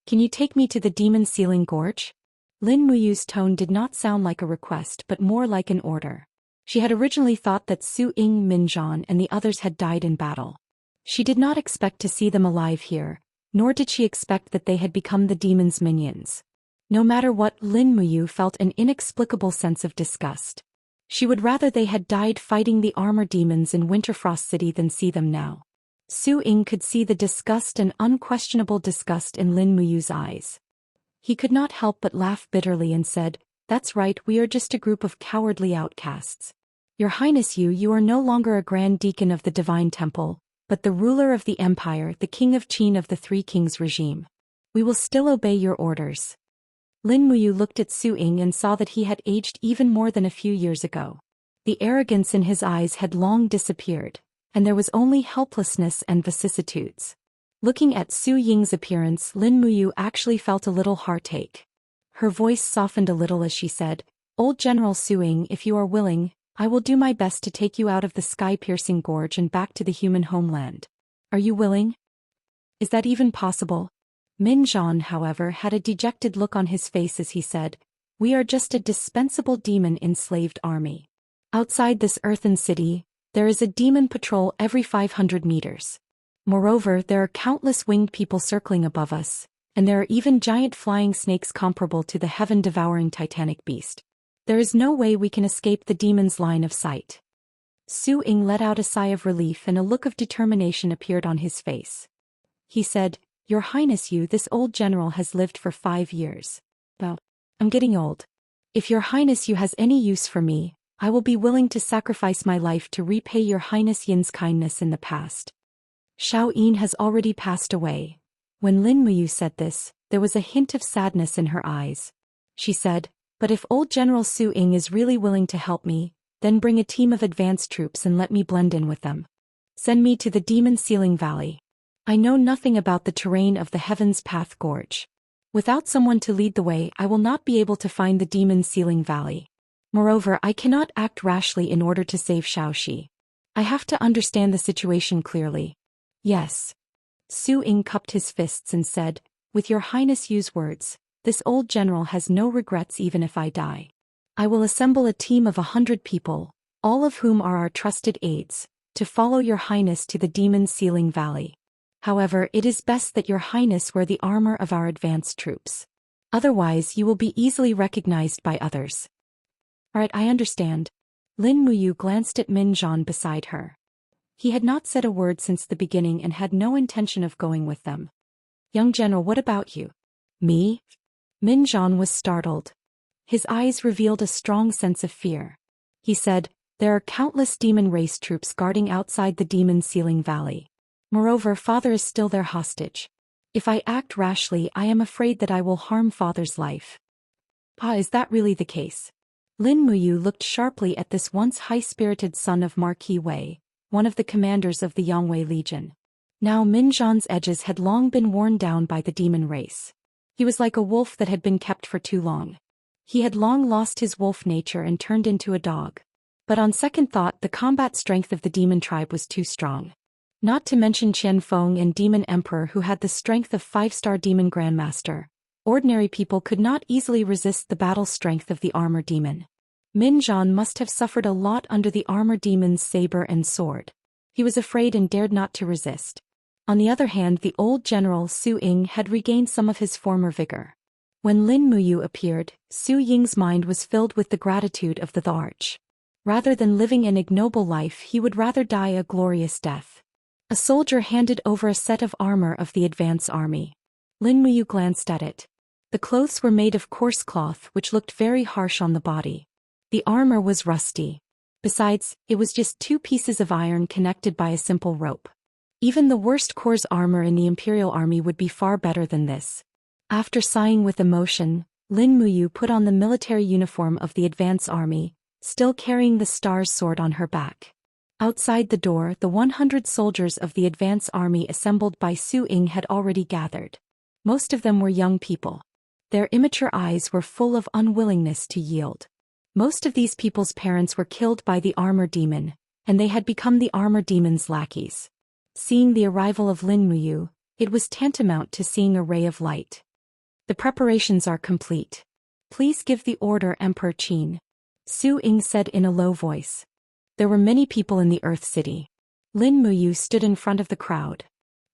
"Can you take me to the demon sealing gorge?" Lin Muyu's tone did not sound like a request but more like an order. She had originally thought that Su Ying, Min Zhan and the others had died in battle. She did not expect to see them alive here, nor did she expect that they had become the demon's minions. No matter what, Lin Muyu felt an inexplicable sense of disgust. She would rather they had died fighting the armor demons in Winterfrost City than see them now. Su Ying could see the disgust and unquestionable disgust in Lin Muyu's eyes. He could not help but laugh bitterly and said, "That's right, we are just a group of cowardly outcasts. Your Highness, you are no longer a Grand Deacon of the Divine Temple, but the ruler of the Empire, the King of Qin of the Three Kings regime. We will still obey your orders." Lin Muyu looked at Su Ying and saw that he had aged even more than a few years ago. The arrogance in his eyes had long disappeared, and there was only helplessness and vicissitudes. Looking at Su Ying's appearance, Lin Muyu actually felt a little heartache. Her voice softened a little as she said, "Old General Su Ying, if you are willing, I will do my best to take you out of the sky-piercing gorge and back to the human homeland. Are you willing?" "Is that even possible?" Min Zhan, however, had a dejected look on his face as he said, "We are just a dispensable demon-enslaved army. Outside this earthen city, there is a demon patrol every 500 meters. Moreover, there are countless winged people circling above us, and there are even giant flying snakes comparable to the heaven-devouring titanic beast. There is no way we can escape the demon's line of sight. Su Ying let out a sigh of relief and a look of determination appeared on his face. He said, Your Highness, this old general has lived for 5 years. Well, I'm getting old. If Your Highness has any use for me, I will be willing to sacrifice my life to repay Your Highness Yin's kindness in the past. Xiao Yin has already passed away. When Lin Muyu said this, there was a hint of sadness in her eyes. She said, But if old General Su Ying is really willing to help me, then bring a team of advanced troops and let me blend in with them. Send me to the Demon Ceiling Valley. I know nothing about the terrain of the Heaven's Path Gorge. Without someone to lead the way, I will not be able to find the Demon Ceiling Valley. Moreover, I cannot act rashly in order to save Xiaoxi. I have to understand the situation clearly. Yes. Su Ying cupped his fists and said, With Your Highness Yu's words, this old general has no regrets even if I die. I will assemble a team of 100 people, all of whom are our trusted aides, to follow Your Highness to the Demon Ceiling Valley. However, it is best that Your Highness wear the armor of our advanced troops. Otherwise you will be easily recognized by others. Alright, I understand. Lin Muyu glanced at Min Zhan beside her. He had not said a word since the beginning and had no intention of going with them. Young General, what about you? Me? Min Zhan was startled. His eyes revealed a strong sense of fear. He said, There are countless demon race troops guarding outside the Demon Ceiling Valley. Moreover, Father is still their hostage. If I act rashly, I am afraid that I will harm Father's life. Pa, is that really the case? Lin Muyu looked sharply at this once high-spirited son of Marquis Wei, one of the commanders of the Yangwei Legion. Now Min Zhan's edges had long been worn down by the demon race. He was like a wolf that had been kept for too long. He had long lost his wolf nature and turned into a dog. But on second thought, the combat strength of the demon tribe was too strong. Not to mention Qian Feng and Demon Emperor, who had the strength of 5-star demon grandmaster. Ordinary people could not easily resist the battle strength of the armor demon. Min Zhan must have suffered a lot under the armor demon's saber and sword. He was afraid and dared not to resist. On the other hand, the old general Su Ying had regained some of his former vigor. When Lin Muyu appeared, Su Ying's mind was filled with the gratitude of the arch. Rather than living an ignoble life, he would rather die a glorious death. A soldier handed over a set of armor of the advance army. Lin Muyu glanced at it. The clothes were made of coarse cloth which looked very harsh on the body. The armor was rusty. Besides, it was just 2 pieces of iron connected by a simple rope. Even the worst corps armor in the Imperial Army would be far better than this. After sighing with emotion, Lin Muyu put on the military uniform of the advance army, still carrying the star's sword on her back. Outside the door, the 100 soldiers of the advance army assembled by Su Ying had already gathered. Most of them were young people. Their immature eyes were full of unwillingness to yield. Most of these people's parents were killed by the armor demon, and they had become the armor demon's lackeys. Seeing the arrival of Lin Muyu, it was tantamount to seeing a ray of light. The preparations are complete. Please give the order, Emperor Qin. Su Ying said in a low voice. There were many people in the Earth City. Lin Muyu stood in front of the crowd.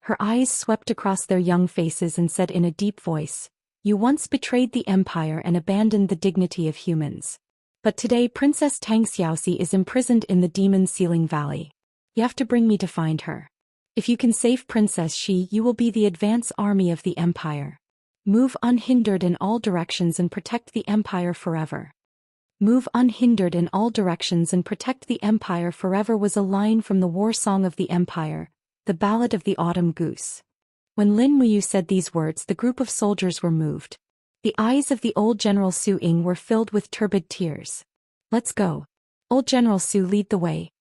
Her eyes swept across their young faces and said in a deep voice, You once betrayed the Empire and abandoned the dignity of humans. But today Princess Tang Xiaoxi is imprisoned in the Demon Ceiling Valley. You have to bring me to find her. If you can save Princess Xi, you will be the advance army of the Empire. Move unhindered in all directions and protect the Empire forever. Move unhindered in all directions and protect the Empire forever was a line from the war song of the Empire, the Ballad of the Autumn Goose. When Lin Muyu said these words, the group of soldiers were moved. The eyes of the old General Su Ying were filled with turbid tears. Let's go. Old General Su, lead the way.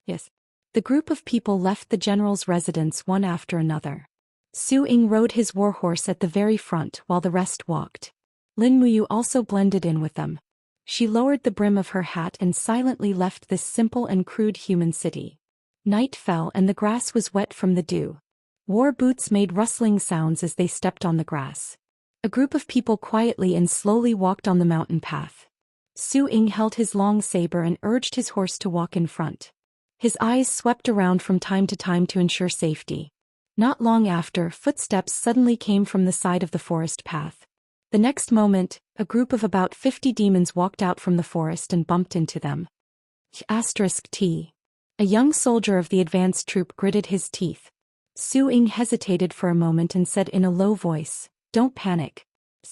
Yes. The group of people left the general's residence one after another. Su Ying rode his warhorse at the very front while the rest walked. Lin Muyu also blended in with them. She lowered the brim of her hat and silently left this simple and crude human city. Night fell and the grass was wet from the dew. War boots made rustling sounds as they stepped on the grass. A group of people quietly and slowly walked on the mountain path. Su Ying held his long saber and urged his horse to walk in front. His eyes swept around from time to time to ensure safety. Not long after, footsteps suddenly came from the side of the forest path. The next moment, a group of about 50 demons walked out from the forest and bumped into them. T. A young soldier of the advanced troop gritted his teeth. Su Ying hesitated for a moment and said in a low voice, "Don't panic.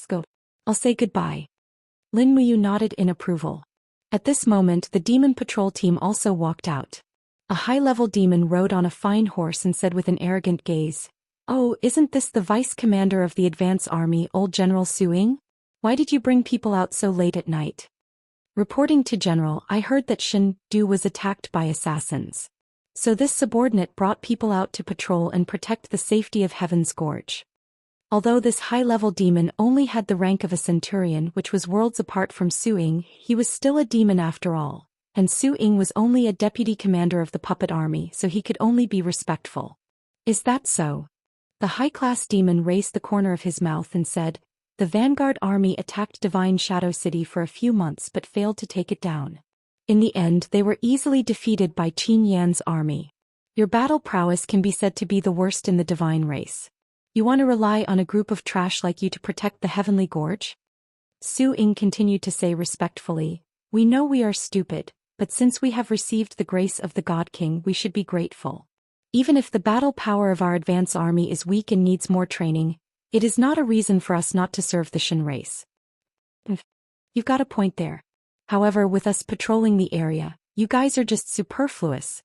Go. I'll say goodbye." Lin Muyu nodded in approval. At this moment the demon patrol team also walked out. A high-level demon rode on a fine horse and said with an arrogant gaze, "Oh, isn't this the vice commander of the advance army, old General Su Ying? Why did you bring people out so late at night?" Reporting to General, I heard that Shen Du was attacked by assassins. So this subordinate brought people out to patrol and protect the safety of Heaven's Gorge. Although this high-level demon only had the rank of a centurion, which was worlds apart from Su Ying, he was still a demon after all, and Su Ying was only a deputy commander of the puppet army, so he could only be respectful. "Is that so?" The high-class demon raised the corner of his mouth and said, "The Vanguard army attacked Divine Shadow City for a few months but failed to take it down. In the end they were easily defeated by Qin Yan's army. Your battle prowess can be said to be the worst in the divine race. You want to rely on a group of trash like you to protect the Heavenly Gorge?" Su Ying continued to say respectfully, "We know we are stupid, but since we have received the grace of the God King we should be grateful. Even if the battle power of our advance army is weak and needs more training, it is not a reason for us not to serve the Shen race." "You've got a point there. However, with us patrolling the area, you guys are just superfluous."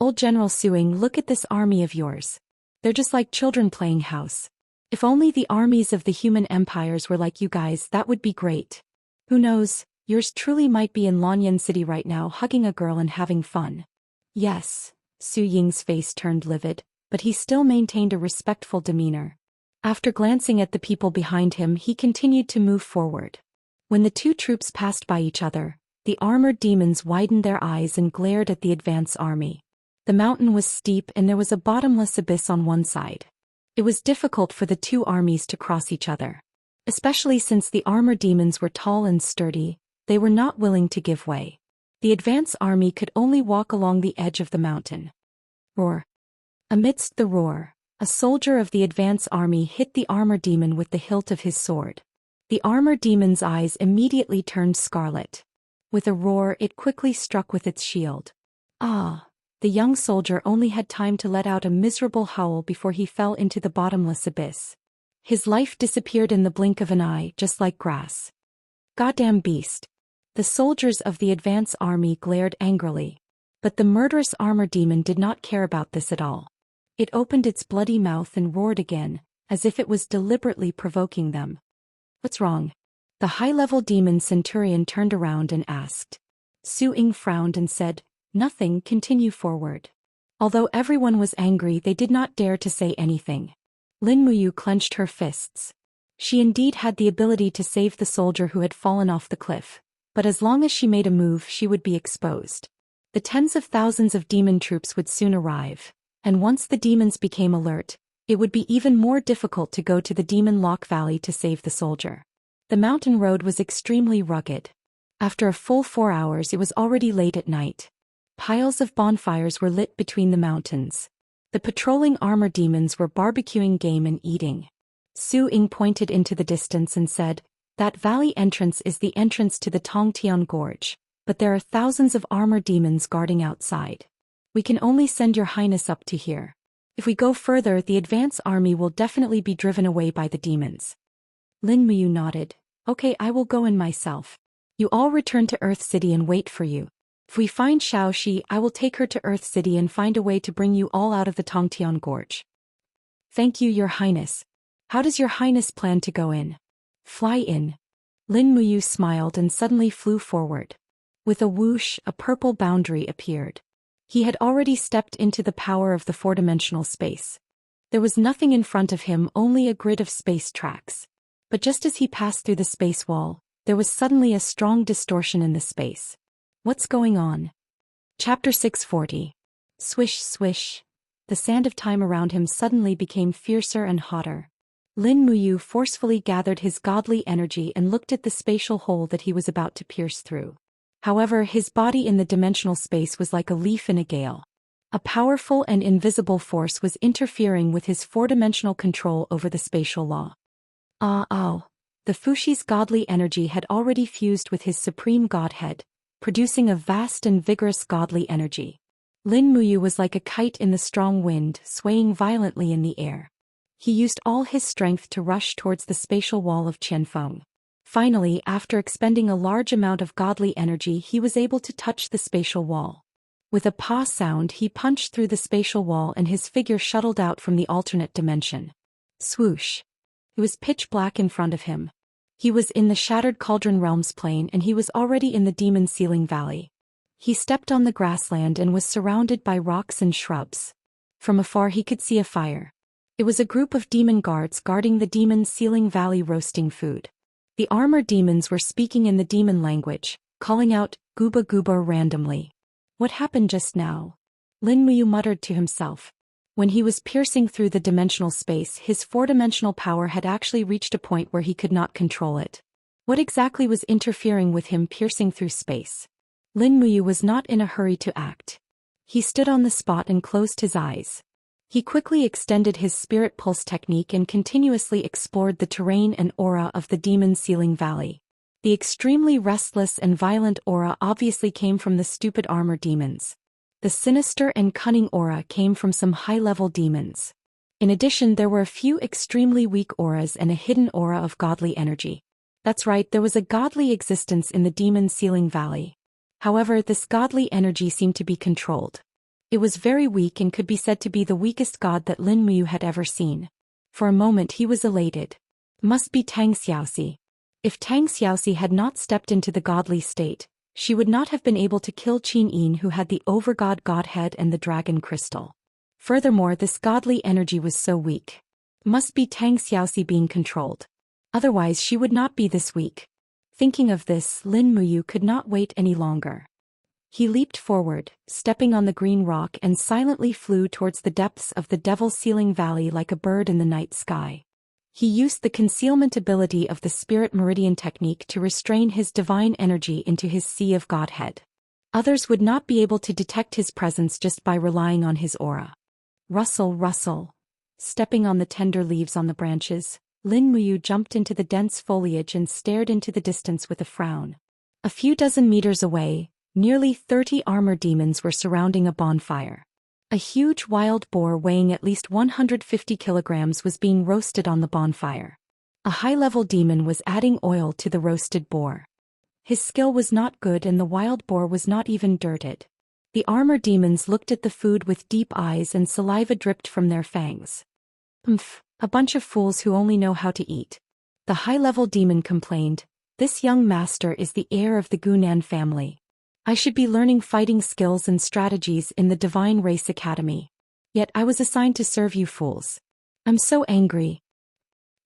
Old General Su Ying, look at this army of yours. They're just like children playing house. If only the armies of the human empires were like you guys, that would be great. Who knows, yours truly might be in Lanyan City right now hugging a girl and having fun. Yes, Su Ying's face turned livid, but he still maintained a respectful demeanor. After glancing at the people behind him, he continued to move forward. When the two troops passed by each other, the armored demons widened their eyes and glared at the advance army. The mountain was steep and there was a bottomless abyss on one side. It was difficult for the two armies to cross each other. Especially since the armored demons were tall and sturdy, they were not willing to give way. The advance army could only walk along the edge of the mountain. Roar. Amidst the roar, a soldier of the advance army hit the armored demon with the hilt of his sword. The armored demon's eyes immediately turned scarlet. With a roar, it quickly struck with its shield. Ah! The young soldier only had time to let out a miserable howl before he fell into the bottomless abyss. His life disappeared in the blink of an eye, just like grass. Goddamn beast! The soldiers of the advance army glared angrily. But the murderous armor demon did not care about this at all. It opened its bloody mouth and roared again, as if it was deliberately provoking them. "What's wrong?" The high-level demon centurion turned around and asked. Su Ying frowned and said, "Nothing, continue forward." Although everyone was angry, they did not dare to say anything. Lin Muyu clenched her fists. She indeed had the ability to save the soldier who had fallen off the cliff, but as long as she made a move she would be exposed. The tens of thousands of demon troops would soon arrive, and once the demons became alert, it would be even more difficult to go to the Demon Lock Valley to save the soldier. The mountain road was extremely rugged. After a full 4 hours it was already late at night. Piles of bonfires were lit between the mountains. The patrolling armor demons were barbecuing game and eating. Su Ying pointed into the distance and said, "That valley entrance is the entrance to the Tongtian Gorge, but there are thousands of armor demons guarding outside. We can only send your highness up to here. If we go further, the advance army will definitely be driven away by the demons." Lin Muyu nodded. "Okay, I will go in myself. You all return to Earth City and wait for you. If we find Xiaoxi, I will take her to Earth City and find a way to bring you all out of the Tongtian Gorge." "Thank you, Your Highness. How does Your Highness plan to go in?" "Fly in." Lin Muyu smiled and suddenly flew forward. With a whoosh, a purple boundary appeared. He had already stepped into the power of the four-dimensional space. There was nothing in front of him, only a grid of space tracks. But just as he passed through the space wall, there was suddenly a strong distortion in the space. What's going on? Chapter 640. Swish, swish. The sand of time around him suddenly became fiercer and hotter. Lin Muyu forcefully gathered his godly energy and looked at the spatial hole that he was about to pierce through. However, his body in the dimensional space was like a leaf in a gale. A powerful and invisible force was interfering with his four-dimensional control over the spatial law. Oh. The Fushi's godly energy had already fused with his supreme godhead, producing a vast and vigorous godly energy. Lin Muyu was like a kite in the strong wind, swaying violently in the air. He used all his strength to rush towards the spatial wall of Qianfeng. Finally, after expending a large amount of godly energy, he was able to touch the spatial wall. With a paw sound, he punched through the spatial wall and his figure shuttled out from the alternate dimension. Swoosh! It was pitch black in front of him. He was in the Shattered Cauldron Realms plain and he was already in the Demon Ceiling Valley. He stepped on the grassland and was surrounded by rocks and shrubs. From afar he could see a fire. It was a group of demon guards guarding the Demon Ceiling Valley roasting food. The armored demons were speaking in the demon language, calling out, "Gooba Gooba" randomly. What happened just now? Lin Muyu muttered to himself. When he was piercing through the dimensional space, his four-dimensional power had actually reached a point where he could not control it. What exactly was interfering with him piercing through space? Lin Muyu was not in a hurry to act. He stood on the spot and closed his eyes. He quickly extended his spirit pulse technique and continuously explored the terrain and aura of the Demon Ceiling Valley. The extremely restless and violent aura obviously came from the stupid armor demons. The sinister and cunning aura came from some high-level demons. In addition, there were a few extremely weak auras and a hidden aura of godly energy. That's right, there was a godly existence in the Demon Ceiling Valley. However, this godly energy seemed to be controlled. It was very weak and could be said to be the weakest god that Lin Muyu had ever seen. For a moment he was elated. Must be Tang Xiaoxi. If Tang Xiaoxi had not stepped into the godly state, she would not have been able to kill Qin Yin, who had the overgod godhead and the dragon crystal. Furthermore, this godly energy was so weak. Must be Tang Xiaoxi being controlled. Otherwise she would not be this weak. Thinking of this, Lin Muyu could not wait any longer. He leaped forward, stepping on the green rock, and silently flew towards the depths of the Devil Ceiling Valley like a bird in the night sky. He used the concealment ability of the Spirit Meridian technique to restrain his divine energy into his sea of Godhead. Others would not be able to detect his presence just by relying on his aura. Rustle, rustle. Stepping on the tender leaves on the branches, Lin Muyu jumped into the dense foliage and stared into the distance with a frown. A few dozen meters away, nearly 30 armor demons were surrounding a bonfire. A huge wild boar weighing at least 150 kilograms was being roasted on the bonfire. A high-level demon was adding oil to the roasted boar. His skill was not good and the wild boar was not even dirted. The armor demons looked at the food with deep eyes and saliva dripped from their fangs. A bunch of fools who only know how to eat. The high-level demon complained, "This young master is the heir of the Gunan family. I should be learning fighting skills and strategies in the Divine Race Academy. Yet I was assigned to serve you fools. I'm so angry."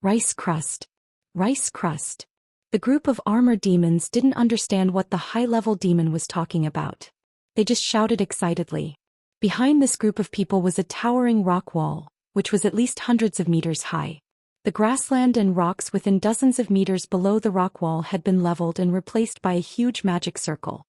Rice crust. Rice crust. The group of armor demons didn't understand what the high-level demon was talking about. They just shouted excitedly. Behind this group of people was a towering rock wall, which was at least hundreds of meters high. The grassland and rocks within dozens of meters below the rock wall had been leveled and replaced by a huge magic circle.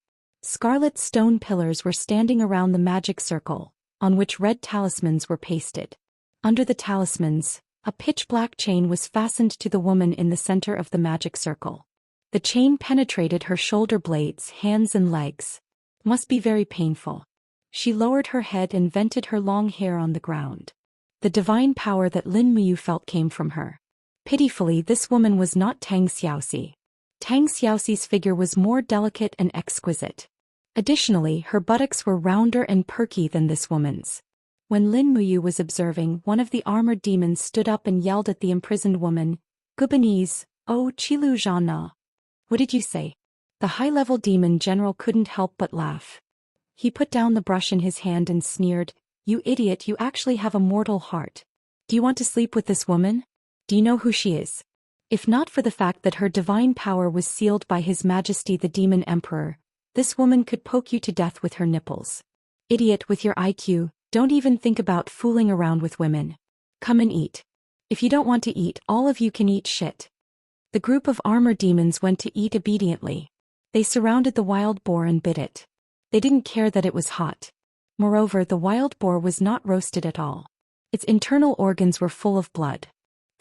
Scarlet stone pillars were standing around the magic circle, on which red talismans were pasted. Under the talismans, a pitch-black chain was fastened to the woman in the center of the magic circle. The chain penetrated her shoulder blades, hands and legs. Must be very painful. She lowered her head and vented her long hair on the ground. The divine power that Lin Muyu felt came from her. Pitifully, this woman was not Tang Xiaoxi. Tang Xiaoxi's figure was more delicate and exquisite. Additionally, her buttocks were rounder and perky than this woman's. When Lin Muyu was observing, one of the armored demons stood up and yelled at the imprisoned woman, "Gubanese, oh Chilu Zhana. What did you say?" The high-level demon general couldn't help but laugh. He put down the brush in his hand and sneered, "You idiot, you actually have a mortal heart. Do you want to sleep with this woman? Do you know who she is? If not for the fact that her divine power was sealed by His Majesty the Demon Emperor, this woman could poke you to death with her nipples. Idiot with your IQ, don't even think about fooling around with women. Come and eat. If you don't want to eat, all of you can eat shit." The group of armor demons went to eat obediently. They surrounded the wild boar and bit it. They didn't care that it was hot. Moreover, the wild boar was not roasted at all. Its internal organs were full of blood.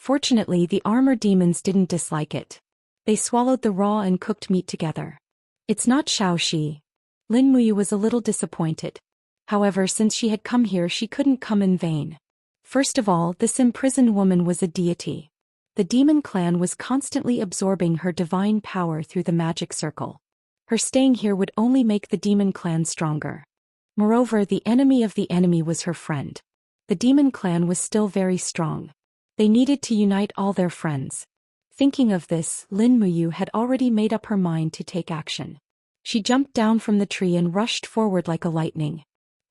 Fortunately, the armor demons didn't dislike it. They swallowed the raw and cooked meat together. It's not Xiaoxi. Lin Muyu was a little disappointed. However, since she had come here, she couldn't come in vain. First of all, this imprisoned woman was a deity. The demon clan was constantly absorbing her divine power through the magic circle. Her staying here would only make the demon clan stronger. Moreover, the enemy of the enemy was her friend. The demon clan was still very strong. They needed to unite all their friends. Thinking of this, Lin Muyu had already made up her mind to take action. She jumped down from the tree and rushed forward like a lightning.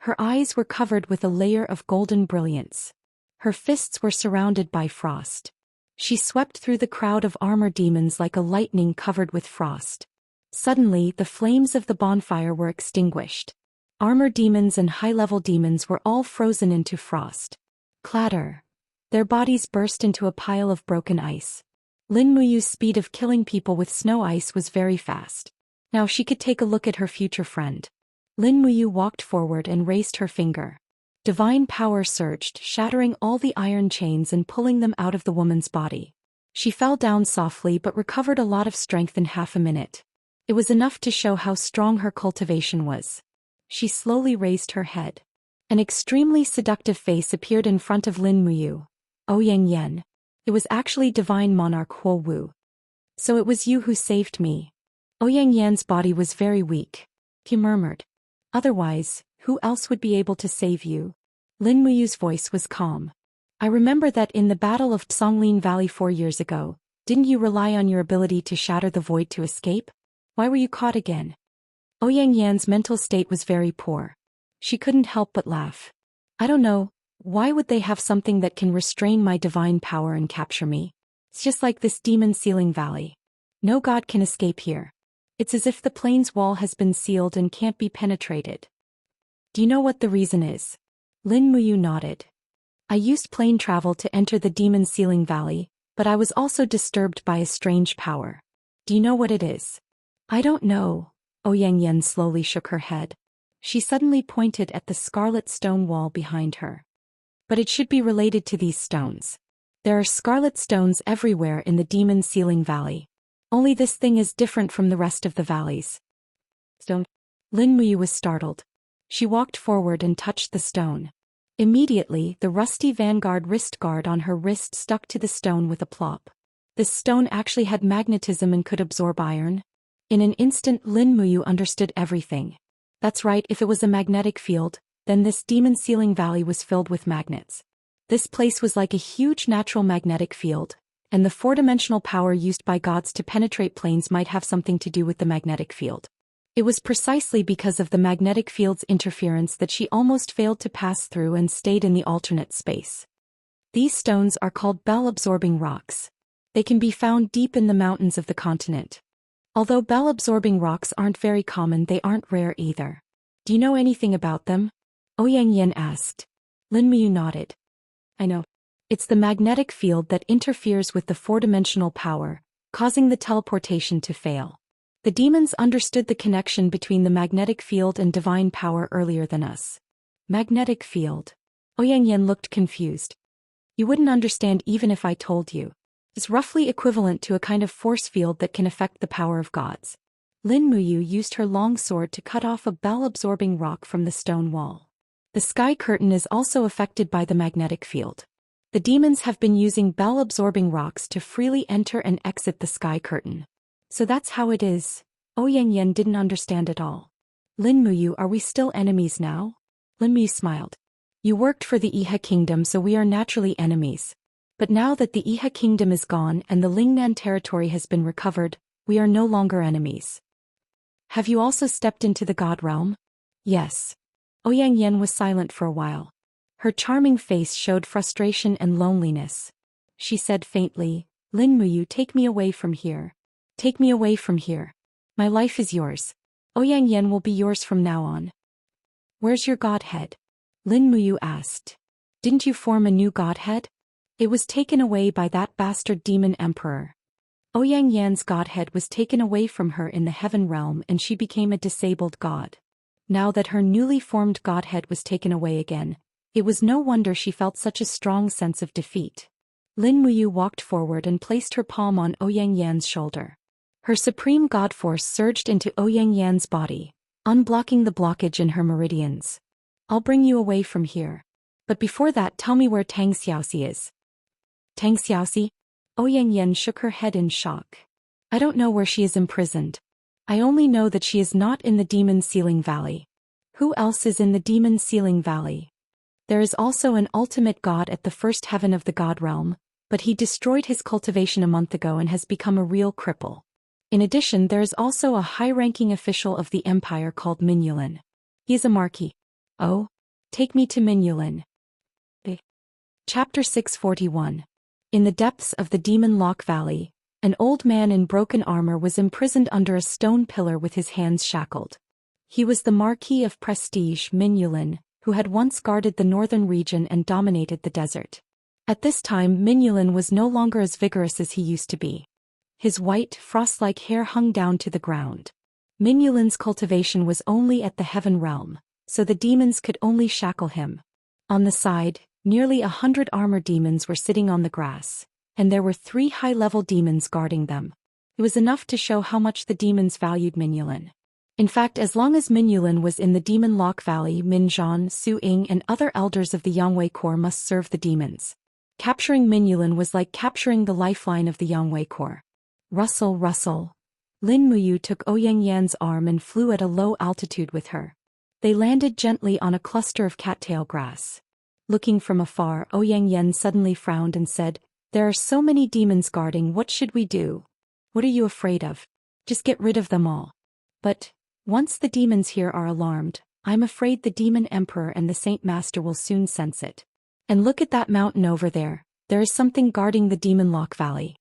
Her eyes were covered with a layer of golden brilliance. Her fists were surrounded by frost. She swept through the crowd of armor demons like a lightning covered with frost. Suddenly, the flames of the bonfire were extinguished. Armor demons and high-level demons were all frozen into frost. Clatter. Their bodies burst into a pile of broken ice. Lin Muyu's speed of killing people with snow ice was very fast. Now she could take a look at her future friend. Lin Muyu walked forward and raised her finger. Divine power surged, shattering all the iron chains and pulling them out of the woman's body. She fell down softly but recovered a lot of strength in half a minute. It was enough to show how strong her cultivation was. She slowly raised her head. An extremely seductive face appeared in front of Lin Muyu. Oh Yang Yan. It was actually Divine Monarch Huo Wu. So it was you who saved me. Oh Yang Yan's body was very weak. He murmured. Otherwise, who else would be able to save you? Lin Muyu's voice was calm. I remember that in the Battle of Songlin Valley 4 years ago, didn't you rely on your ability to shatter the void to escape? Why were you caught again? Oh Yang Yan's mental state was very poor. She couldn't help but laugh. I don't know. Why would they have something that can restrain my divine power and capture me? It's just like this demon sealing valley. No god can escape here. It's as if the plane's wall has been sealed and can't be penetrated. Do you know what the reason is? Lin Muyu nodded. I used plane travel to enter the demon sealing valley, but I was also disturbed by a strange power. Do you know what it is? I don't know. Oh Yang Yan slowly shook her head. She suddenly pointed at the scarlet stone wall behind her. But it should be related to these stones. There are scarlet stones everywhere in the demon sealing valley. Only this thing is different from the rest of the valleys. Stone. Lin Muyu was startled. She walked forward and touched the stone. Immediately, the rusty vanguard wrist guard on her wrist stuck to the stone with a plop. This stone actually had magnetism and could absorb iron. In an instant, Lin Muyu understood everything. That's right, if it was a magnetic field, then this demon sealing valley was filled with magnets. This place was like a huge natural magnetic field, and the four-dimensional power used by gods to penetrate planes might have something to do with the magnetic field. It was precisely because of the magnetic field's interference that she almost failed to pass through and stayed in the alternate space. These stones are called bell-absorbing rocks. They can be found deep in the mountains of the continent. Although bell-absorbing rocks aren't very common, they aren't rare either. Do you know anything about them? Oh Yang Yan asked. Lin Muyu nodded. I know. It's the magnetic field that interferes with the four-dimensional power, causing the teleportation to fail. The demons understood the connection between the magnetic field and divine power earlier than us. Magnetic field. Oh Yang Yan looked confused. You wouldn't understand even if I told you. It's roughly equivalent to a kind of force field that can affect the power of gods. Lin Muyu used her long sword to cut off a bell-absorbing rock from the stone wall. The sky curtain is also affected by the magnetic field. The demons have been using bell-absorbing rocks to freely enter and exit the sky curtain. So that's how it is. Oh Yang Yan didn't understand at all. Lin Muyu, are we still enemies now? Lin Muyu smiled. You worked for the Iha kingdom, so we are naturally enemies. But now that the Iha kingdom is gone and the Lingnan territory has been recovered, we are no longer enemies. Have you also stepped into the god realm? Yes. Oh Yang Yan was silent for a while. Her charming face showed frustration and loneliness. She said faintly, Lin Muyu, take me away from here. Take me away from here. My life is yours. Oh Yang Yan will be yours from now on. Where's your godhead? Lin Muyu asked. Didn't you form a new godhead? It was taken away by that bastard demon emperor. Oh Yang Yan's godhead was taken away from her in the heaven realm and she became a disabled god. Now that her newly formed godhead was taken away again, it was no wonder she felt such a strong sense of defeat. Lin Muyu walked forward and placed her palm on Ouyang Yan's shoulder. Her supreme god force surged into Ouyang Yan's body, unblocking the blockage in her meridians. I'll bring you away from here. But before that, tell me where Tang Xiaoxi is. Tang Xiaoxi? Ouyang Yan shook her head in shock. I don't know where she is imprisoned. I only know that she is not in the Demon Sealing Valley. Who else is in the Demon Sealing Valley? There is also an ultimate god at the first heaven of the god realm, but he destroyed his cultivation a month ago and has become a real cripple. In addition, there is also a high-ranking official of the empire called Minulin. He is a marquis. Oh? Take me to Minulin. Chapter 641. In the depths of the Demon Lock Valley, an old man in broken armor was imprisoned under a stone pillar with his hands shackled. He was the Marquis of Prestige Minulin, who had once guarded the northern region and dominated the desert. At this time, Minulin was no longer as vigorous as he used to be. His white, frost-like hair hung down to the ground. Minulin's cultivation was only at the heaven realm, so the demons could only shackle him. On the side, nearly 100 armored demons were sitting on the grass, and there were 3 high-level demons guarding them. It was enough to show how much the demons valued Minulin. In fact, as long as Minulin was in the Demon Lock Valley, Minzhan, Su Ying and other elders of the Yangwei Corps must serve the demons. Capturing Minulin was like capturing the lifeline of the Yangwei Corps. Rustle, rustle. Lin Muyu took Ouyang Yan's arm and flew at a low altitude with her. They landed gently on a cluster of cattail grass. Looking from afar, Ouyang Yan suddenly frowned and said, "There are so many demons guarding, what should we do? What are you afraid of? Just get rid of them all." But once the demons here are alarmed, I'm afraid the Demon Emperor and the Saint Master will soon sense it. And look at that mountain over there, there is something guarding the Demon Lock Valley.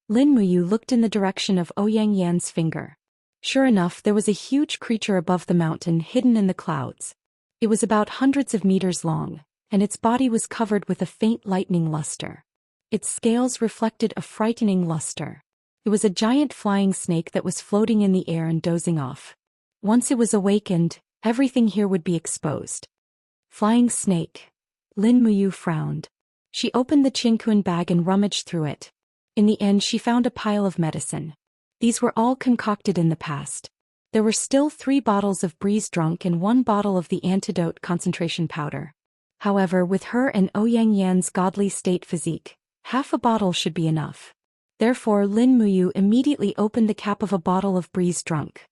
Lin Muyu looked in the direction of Ouyang Yan's finger. Sure enough, there was a huge creature above the mountain hidden in the clouds. It was about hundreds of meters long, and its body was covered with a faint lightning luster. Its scales reflected a frightening luster. It was a giant flying snake that was floating in the air and dozing off. Once it was awakened, everything here would be exposed. Flying snake. Lin Muyu frowned. She opened the Qingquan bag and rummaged through it. In the end, she found a pile of medicine. These were all concocted in the past. There were still 3 bottles of breeze drunk and 1 bottle of the antidote concentration powder. However, with her and Ouyang Yan's godly state physique, half a bottle should be enough. Therefore, Lin Muyu immediately opened the cap of a bottle of breeze drunk.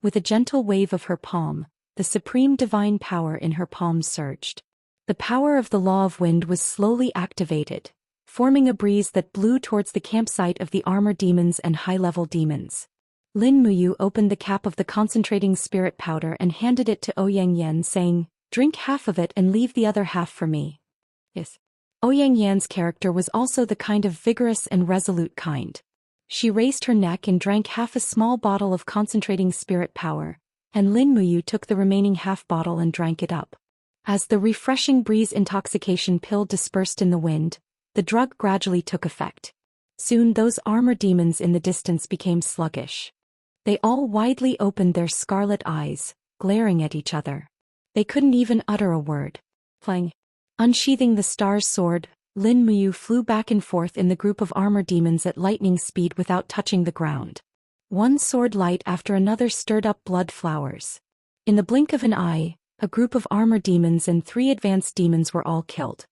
With a gentle wave of her palm, the supreme divine power in her palm surged. The power of the law of wind was slowly activated, forming a breeze that blew towards the campsite of the armor demons and high-level demons. Lin Muyu opened the cap of the concentrating spirit powder and handed it to Ouyang Yan, saying, "Drink half of it and leave the other half for me." Yes. Ouyang Yan's character was also the kind of vigorous and resolute kind. She raised her neck and drank half a small bottle of concentrating spirit power, and Lin Muyu took the remaining half bottle and drank it up. As the refreshing breeze intoxication pill dispersed in the wind, the drug gradually took effect. Soon those armor demons in the distance became sluggish. They all widely opened their scarlet eyes, glaring at each other. They couldn't even utter a word. Playing. Unsheathing the star's sword, Lin Muyu flew back and forth in the group of armor demons at lightning speed without touching the ground. One sword light after another stirred up blood flowers. In the blink of an eye, a group of armor demons and 3 advanced demons were all killed.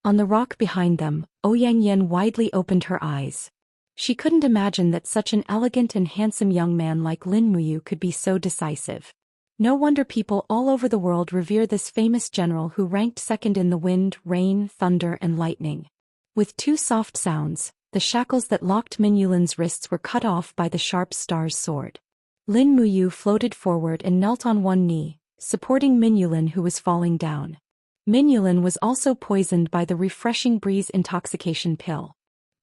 On the rock behind them, Ouyang Yan widely opened her eyes. She couldn't imagine that such an elegant and handsome young man like Lin Muyu could be so decisive. No wonder people all over the world revere this famous general who ranked second in the wind, rain, thunder and lightning. With 2 soft sounds, the shackles that locked Minulin's wrists were cut off by the sharp star's sword. Lin Muyu floated forward and knelt on one knee, supporting Minulin who was falling down. Minulin was also poisoned by the refreshing breeze intoxication pill.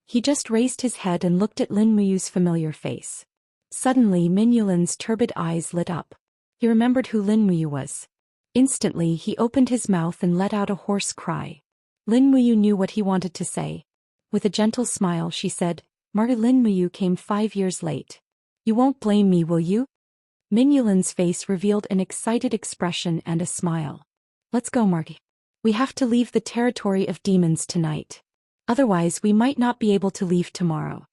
He just raised his head and looked at Lin Muyu's familiar face. Suddenly Minulin's turbid eyes lit up. He remembered who Lin Muyu was. Instantly he opened his mouth and let out a hoarse cry. Lin Muyu knew what he wanted to say. With a gentle smile she said, "Marty, Lin Muyu came 5 years late. You won't blame me, will you?" Minulin's face revealed an excited expression and a smile. "Let's go, Marty. We have to leave the territory of demons tonight. Otherwise we might not be able to leave tomorrow.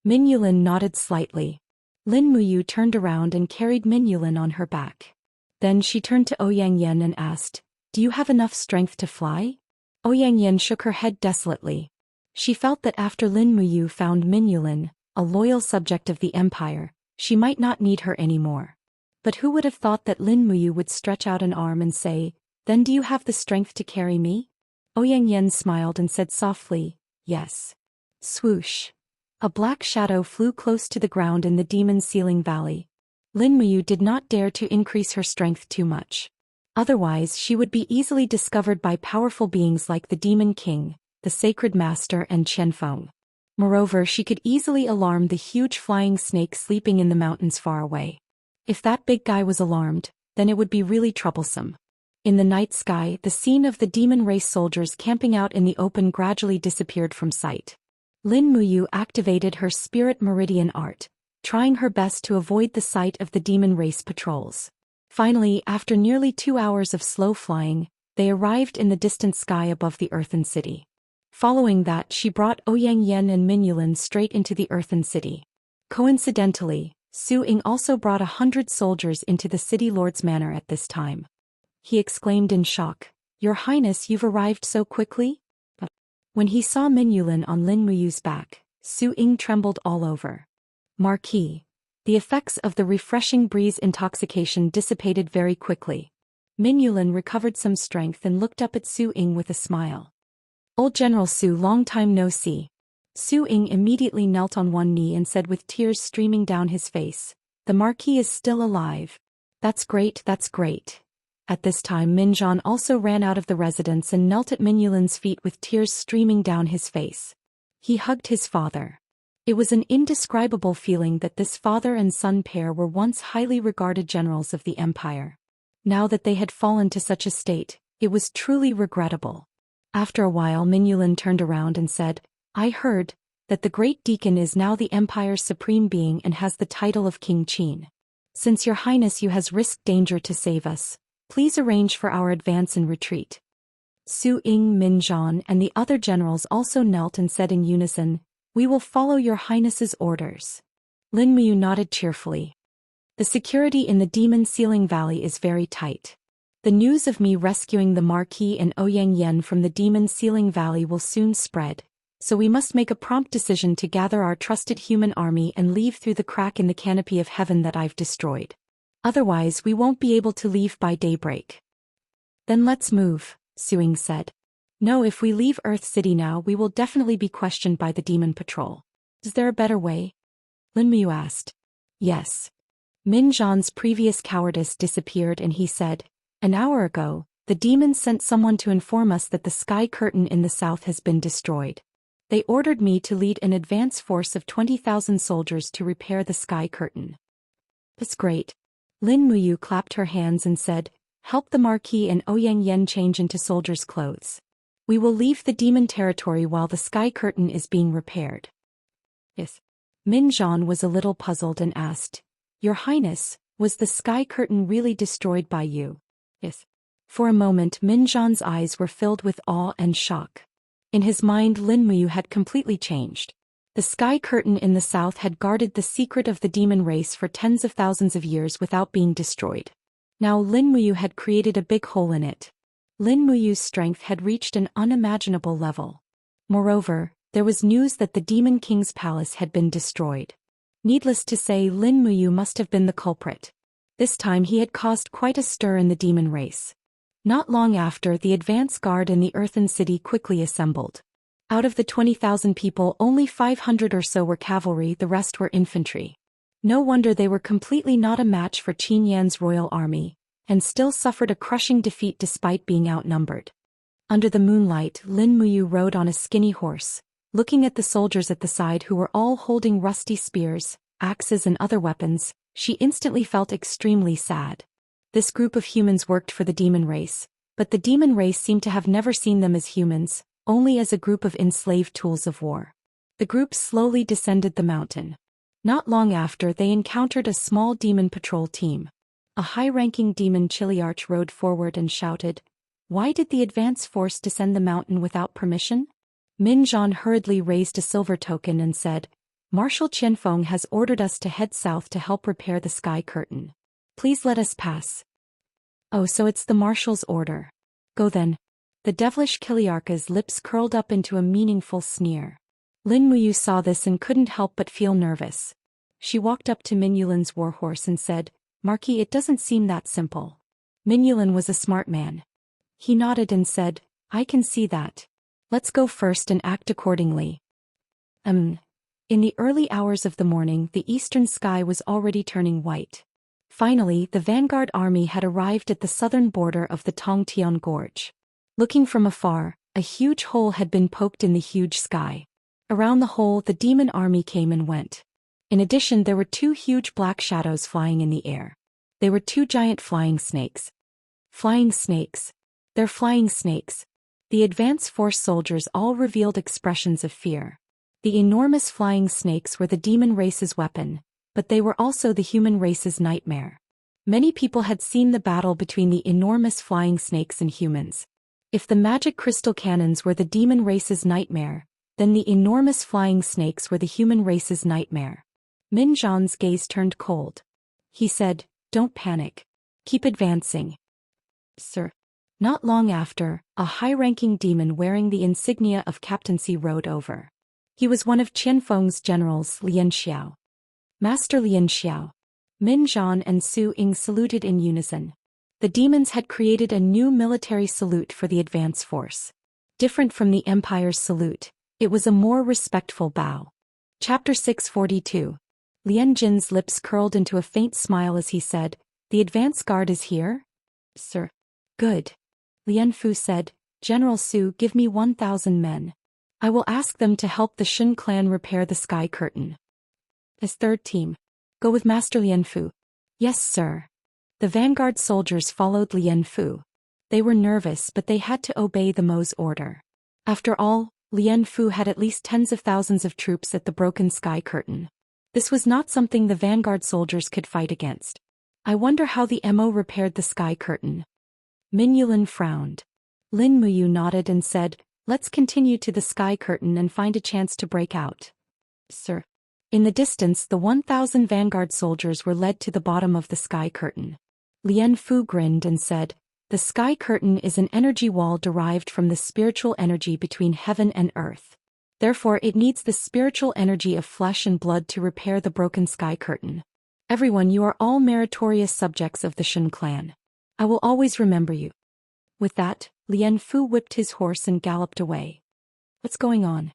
Min Yulin nodded slightly. Lin Muyu turned around and carried Min Yulin on her back. Then she turned to Ouyang Yen and asked, "Do you have enough strength to fly?" Ouyang Yen shook her head desolately. She felt that after Lin Muyu found Min Yulin, a loyal subject of the empire, she might not need her anymore. But who would have thought that Lin Muyu would stretch out an arm and say, "Then do you have the strength to carry me?" Ouyang Yen smiled and said softly, "Yes." Swoosh. A black shadow flew close to the ground in the demon ceiling valley. Lin Muyu did not dare to increase her strength too much. Otherwise she would be easily discovered by powerful beings like the Demon King, the Sacred Master and Qianfeng. Moreover, she could easily alarm the huge flying snake sleeping in the mountains far away. If that big guy was alarmed, then it would be really troublesome. In the night sky, the scene of the demon race soldiers camping out in the open gradually disappeared from sight. Lin Muyu activated her spirit meridian art, trying her best to avoid the sight of the demon race patrols. Finally, after nearly 2 hours of slow flying, they arrived in the distant sky above the Earthen City. Following that, she brought Ouyang Yen and Min Yulin straight into the Earthen City. Coincidentally, Su Ying also brought 100 soldiers into the city lord's manor at this time. He exclaimed in shock, "Your Highness, you've arrived so quickly?" When he saw Min Yulin on Lin Muyu's back, Su Ying trembled all over. Marquis. The effects of the refreshing breeze intoxication dissipated very quickly. Min Yulin recovered some strength and looked up at Su Ying with a smile. "Old General Su, long time no see." Su Ying immediately knelt on one knee and said with tears streaming down his face, "The Marquis is still alive." "That's great, that's great." At this time Min Zhan also ran out of the residence and knelt at Min Yulin's feet with tears streaming down his face. He hugged his father. It was an indescribable feeling that this father and son pair were once highly regarded generals of the empire. Now that they had fallen to such a state, it was truly regrettable. After a while Min Yulin turned around and said, "I heard that the great deacon is now the empire's supreme being and has the title of King Qin. Since your highness you has risked danger to save us, please arrange for our advance and retreat." Su Ying, Min Zhan and the other generals also knelt and said in unison, "We will follow your highness's orders." Lin Muyu nodded cheerfully. "The security in the Demon Ceiling Valley is very tight. The news of me rescuing the Marquis and Ouyang Yen from the Demon Ceiling Valley will soon spread, so we must make a prompt decision to gather our trusted human army and leave through the crack in the canopy of heaven that I've destroyed. Otherwise we won't be able to leave by daybreak." "Then let's move," Su Ying said. "No, if we leave Earth City now we will definitely be questioned by the Demon Patrol. Is there a better way?" Lin Muyu asked. "Yes." Min Zhan's previous cowardice disappeared and he said, "An hour ago, the demons sent someone to inform us that the sky curtain in the south has been destroyed. They ordered me to lead an advance force of 20,000 soldiers to repair the sky curtain." "That's great." Lin Muyu clapped her hands and said, "Help the Marquis and Ouyang Yen change into soldiers' clothes. We will leave the demon territory while the sky curtain is being repaired." "Yes." Min Zhan was a little puzzled and asked, "Your Highness, was the sky curtain really destroyed by you?" "Yes." For a moment Min Zhan's eyes were filled with awe and shock. In his mind Lin Muyu had completely changed. The sky curtain in the south had guarded the secret of the demon race for tens of thousands of years without being destroyed. Now Lin Muyu had created a big hole in it. Lin Muyu's strength had reached an unimaginable level. Moreover, there was news that the Demon King's palace had been destroyed. Needless to say, Lin Muyu must have been the culprit. This time he had caused quite a stir in the demon race. Not long after, the advance guard in the Earthen City quickly assembled. Out of the 20,000 people, only 500 or so were cavalry, the rest were infantry. No wonder they were completely not a match for Qin Yan's royal army, and still suffered a crushing defeat despite being outnumbered. Under the moonlight, Lin Muyu rode on a skinny horse, looking at the soldiers at the side who were all holding rusty spears, axes and other weapons. She instantly felt extremely sad. This group of humans worked for the demon race, but the demon race seemed to have never seen them as humans, only as a group of enslaved tools of war. The group slowly descended the mountain. Not long after, they encountered a small demon patrol team. A high-ranking demon Chiliarch rode forward and shouted, "Why did the advance force descend the mountain without permission?" Min Zhan hurriedly raised a silver token and said, Marshal Qianfeng has ordered us to head south to help repair the sky curtain. Please let us pass. Oh, so it's the Marshal's order. Go then. The devilish Kiliarka's lips curled up into a meaningful sneer. Lin Muyu saw this and couldn't help but feel nervous. She walked up to Min Yulin's warhorse and said, Marquis, it doesn't seem that simple. Min Yulin was a smart man. He nodded and said, I can see that. Let's go first and act accordingly. In the early hours of the morning, the eastern sky was already turning white. Finally, the vanguard army had arrived at the southern border of the Tongtian Gorge. Looking from afar, a huge hole had been poked in the huge sky. Around the hole, the demon army came and went. In addition, there were two huge black shadows flying in the air. They were two giant flying snakes. Flying snakes. They're flying snakes. The advance force soldiers all revealed expressions of fear. The enormous flying snakes were the demon race's weapon, but they were also the human race's nightmare. Many people had seen the battle between the enormous flying snakes and humans. If the magic crystal cannons were the demon race's nightmare, then the enormous flying snakes were the human race's nightmare. Min Zhan's gaze turned cold. He said, Don't panic. Keep advancing. Sir. Not long after, a high-ranking demon wearing the insignia of captaincy rode over. He was one of Qianfeng's generals, Xianxia. Master Xianxia. Min Zhan and Su Ying saluted in unison. The demons had created a new military salute for the advance force. Different from the Empire's salute, it was a more respectful bow. Chapter 642. Lian Jin's lips curled into a faint smile as he said, The advance guard is here? Sir. Good. Lian Fu said, General Su, give me 1,000 men. I will ask them to help the Shen clan repair the sky curtain. As third team. Go with Master Lian Fu. Yes, sir. The vanguard soldiers followed Lian Fu. They were nervous, but they had to obey the Mo's order. After all, Lian Fu had at least tens of thousands of troops at the broken sky curtain. This was not something the vanguard soldiers could fight against. I wonder how the Mo repaired the sky curtain. Min Yulin frowned. Lin Muyu nodded and said, Let's continue to the sky curtain and find a chance to break out. Sir. In the distance, the 1,000 vanguard soldiers were led to the bottom of the sky curtain. Lian Fu grinned and said, The sky curtain is an energy wall derived from the spiritual energy between heaven and earth. Therefore, it needs the spiritual energy of flesh and blood to repair the broken sky curtain. Everyone, you are all meritorious subjects of the Shen clan. I will always remember you. With that, Lian Fu whipped his horse and galloped away. What's going on?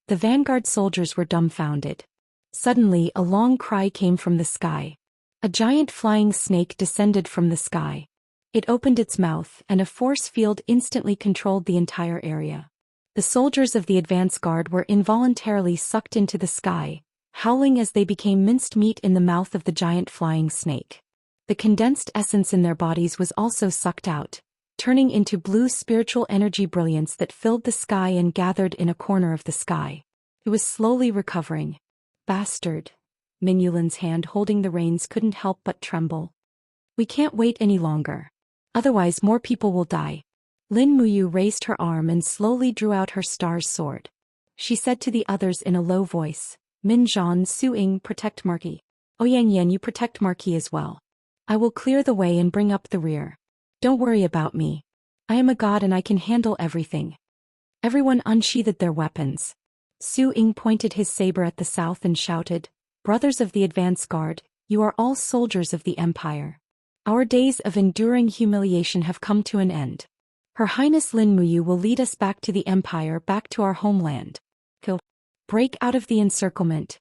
The vanguard soldiers were dumbfounded. Suddenly, a long cry came from the sky. A giant flying snake descended from the sky. It opened its mouth, and a force field instantly controlled the entire area. The soldiers of the advance guard were involuntarily sucked into the sky, howling as they became minced meat in the mouth of the giant flying snake. The condensed essence in their bodies was also sucked out, turning into blue spiritual energy brilliance that filled the sky and gathered in a corner of the sky. It was slowly recovering. Bastard. Min Yulin's hand holding the reins couldn't help but tremble. We can't wait any longer. Otherwise more people will die. Lin Muyu raised her arm and slowly drew out her star's sword. She said to the others in a low voice, Min Zhan, Su Ying, protect Marquis. Ouyang Yan, you protect Marquis as well. I will clear the way and bring up the rear. Don't worry about me. I am a god and I can handle everything. Everyone unsheathed their weapons. Su Ying pointed his saber at the south and shouted, Brothers of the advance guard, you are all soldiers of the Empire. Our days of enduring humiliation have come to an end. Her Highness Lin Muyu will lead us back to the Empire, back to our homeland. Go. Break out of the encirclement.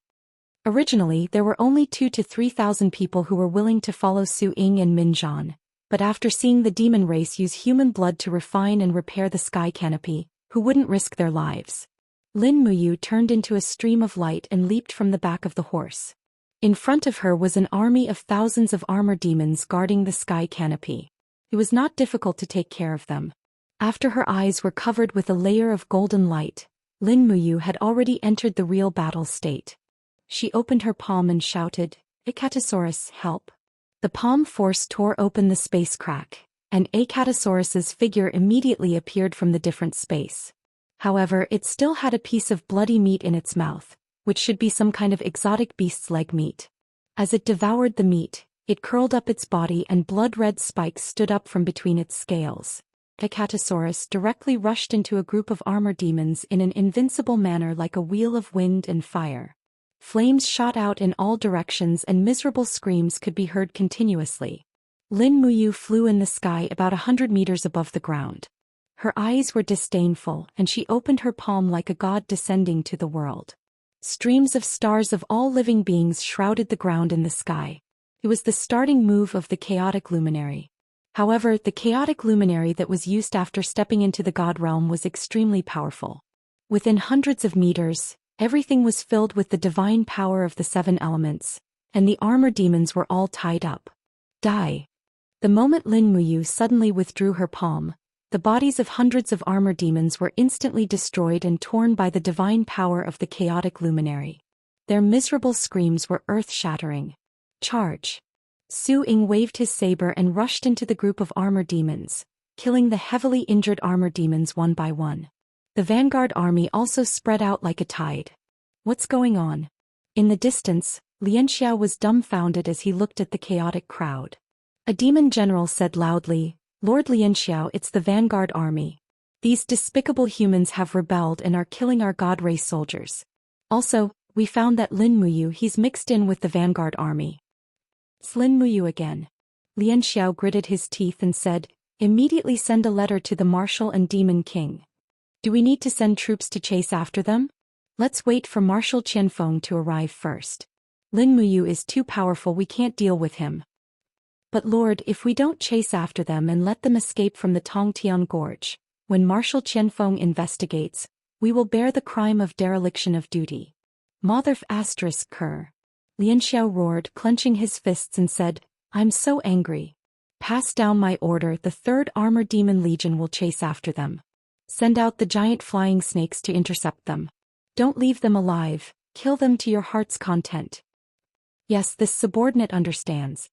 Originally, there were only 2,000 to 3,000 people who were willing to follow Su Ying and Min Zhan, but after seeing the demon race use human blood to refine and repair the sky canopy, who wouldn't risk their lives? Lin Muyu turned into a stream of light and leaped from the back of the horse. In front of her was an army of thousands of armor demons guarding the sky canopy. It was not difficult to take care of them. After her eyes were covered with a layer of golden light, Lin Muyu had already entered the real battle state. She opened her palm and shouted, Acatosaurus, help. The palm force tore open the space crack, and Acatosaurus's figure immediately appeared from the different space. However, it still had a piece of bloody meat in its mouth, which should be some kind of exotic beast's leg meat. As it devoured the meat, it curled up its body and blood-red spikes stood up from between its scales. Ecatosaurus directly rushed into a group of armor demons in an invincible manner like a wheel of wind and fire. Flames shot out in all directions and miserable screams could be heard continuously. Lin Muyu flew in the sky about 100 meters above the ground. Her eyes were disdainful and she opened her palm like a god descending to the world. Streams of stars of all living beings shrouded the ground in the sky. It was the starting move of the chaotic luminary. However, the chaotic luminary that was used after stepping into the god realm was extremely powerful. Within hundreds of meters, everything was filled with the divine power of the 7 elements, and the armor demons were all tied up. Die. The moment Lin Muyu suddenly withdrew her palm, the bodies of hundreds of armor demons were instantly destroyed and torn by the divine power of the chaotic luminary. Their miserable screams were earth-shattering. Charge! Su Ying waved his saber and rushed into the group of armor demons, killing the heavily injured armor demons one by one. The vanguard army also spread out like a tide. What's going on? In the distance, Xianxia was dumbfounded as he looked at the chaotic crowd. A demon general said loudly, "Lord Xianxia, it's the vanguard army. These despicable humans have rebelled and are killing our god race soldiers. Also, we found that Lin Muyu, he's mixed in with the vanguard army." "It's Lin Muyu again." Xianxia gritted his teeth and said, "Immediately send a letter to the Marshal and Demon King." "Do we need to send troops to chase after them?" "Let's wait for Marshal Qianfeng to arrive first. Lin Muyu is too powerful, we can't deal with him." "But Lord, if we don't chase after them and let them escape from the Tongtian Gorge, when Marshal Qianfeng investigates, we will bear the crime of dereliction of duty." "Motherf asterisk cur." Xianxia roared, clenching his fists and said, "I'm so angry. Pass down my order, the 3rd Armor Demon Legion will chase after them. Send out the giant flying snakes to intercept them. Don't leave them alive, kill them to your heart's content." Yes, this subordinate understands.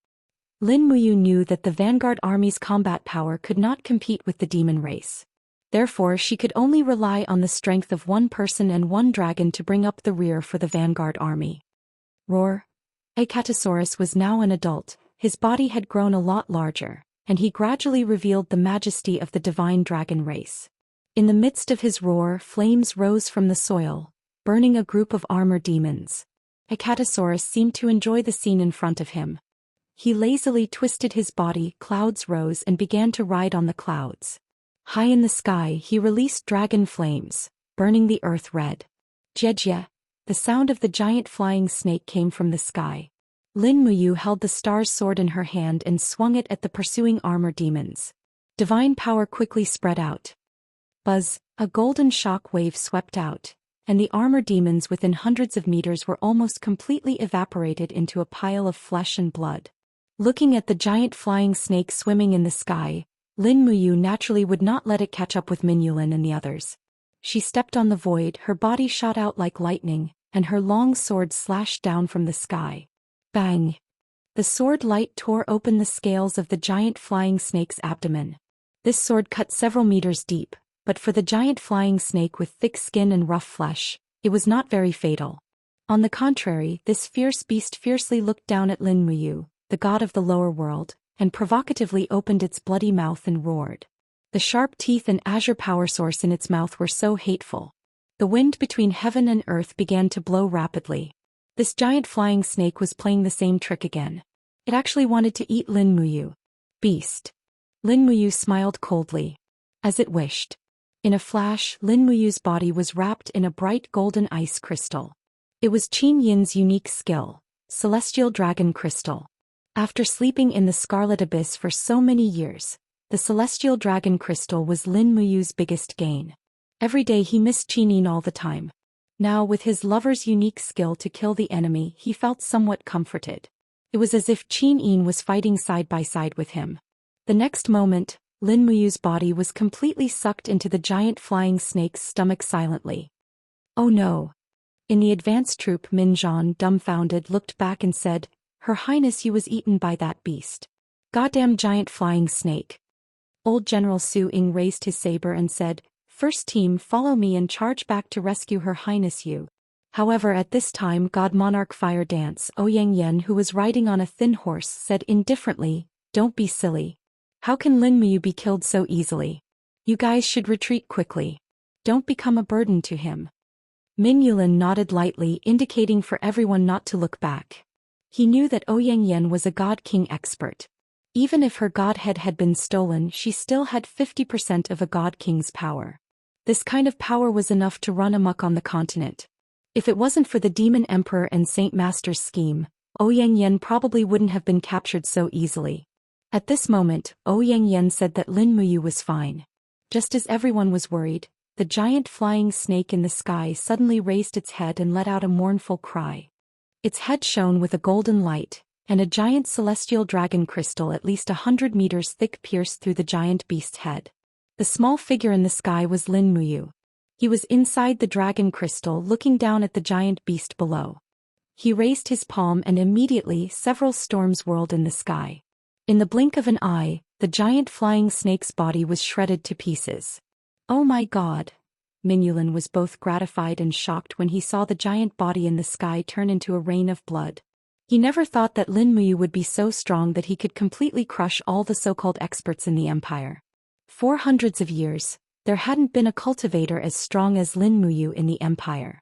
Lin Muyu knew that the vanguard army's combat power could not compete with the demon race. Therefore she could only rely on the strength of one person and one dragon to bring up the rear for the vanguard army. Roar! Ecatosaurus was now an adult, his body had grown a lot larger, and he gradually revealed the majesty of the divine dragon race. In the midst of his roar, flames rose from the soil, burning a group of armor demons. Ecatosaurus seemed to enjoy the scene in front of him. He lazily twisted his body, clouds rose and began to ride on the clouds. High in the sky he released dragon flames, burning the earth red. Jejia! The sound of the giant flying snake came from the sky. Lin Muyu held the star's sword in her hand and swung it at the pursuing armor demons. Divine power quickly spread out. Buzz! A golden shock wave swept out, and the armor demons within hundreds of meters were almost completely evaporated into a pile of flesh and blood. Looking at the giant flying snake swimming in the sky, Lin Muyu naturally would not let it catch up with Mingyulin and the others. She stepped on the void, her body shot out like lightning, and her long sword slashed down from the sky. Bang! The sword light tore open the scales of the giant flying snake's abdomen. This sword cut several meters deep, but for the giant flying snake with thick skin and rough flesh, it was not very fatal. On the contrary, this fierce beast fiercely looked down at Lin Muyu, the god of the lower world, and provocatively opened its bloody mouth and roared. The sharp teeth and azure power source in its mouth were so hateful. The wind between heaven and earth began to blow rapidly. This giant flying snake was playing the same trick again. It actually wanted to eat Lin Muyu. Beast. Lin Muyu smiled coldly. As it wished. In a flash, Lin Muyu's body was wrapped in a bright golden ice crystal. It was Qin Yin's unique skill, Celestial Dragon Crystal. After sleeping in the Scarlet Abyss for so many years, the Celestial Dragon Crystal was Lin Muyu's biggest gain. Every day he missed Qin Yin all the time. Now with his lover's unique skill to kill the enemy, he felt somewhat comforted. It was as if Qin Yin was fighting side by side with him. The next moment, Lin Muyu's body was completely sucked into the giant flying snake's stomach silently. Oh no! In the advance troop, Min Zhan, dumbfounded, looked back and said, "Her Highness, you was eaten by that beast. Goddamn giant flying snake." Old General Su Ying raised his saber and said, First team, follow me and charge back to rescue Her Highness Yu. However, at this time God Monarch Fire Dance Ouyang, who was riding on a thin horse, said indifferently, "Don't be silly. How can Lin Muyu be killed so easily? You guys should retreat quickly. Don't become a burden to him." Min Yulin nodded lightly, indicating for everyone not to look back. He knew that Ouyang was a God King expert. Even if her godhead had been stolen, she still had 50% of a God King's power. This kind of power was enough to run amok on the continent. If it wasn't for the Demon Emperor and Saint Master's scheme, Ouyang probably wouldn't have been captured so easily. At this moment, Ouyang said that Lin Muyu was fine. Just as everyone was worried, the giant flying snake in the sky suddenly raised its head and let out a mournful cry. Its head shone with a golden light, and a giant celestial dragon crystal at least 100 meters thick pierced through the giant beast's head. The small figure in the sky was Lin Muyu. He was inside the dragon crystal looking down at the giant beast below. He raised his palm and immediately several storms whirled in the sky. In the blink of an eye, the giant flying snake's body was shredded to pieces. Oh my god! Min Yulin was both gratified and shocked when he saw the giant body in the sky turn into a rain of blood. He never thought that Lin Muyu would be so strong that he could completely crush all the so-called experts in the empire. For hundreds of years, there hadn't been a cultivator as strong as Lin Muyu in the empire.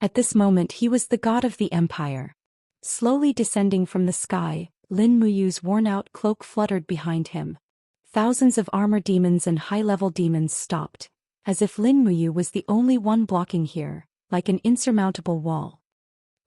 At this moment he was the god of the empire. Slowly descending from the sky, Lin Muyu's worn-out cloak fluttered behind him. Thousands of armor demons and high-level demons stopped, as if Lin Muyu was the only one blocking here, like an insurmountable wall.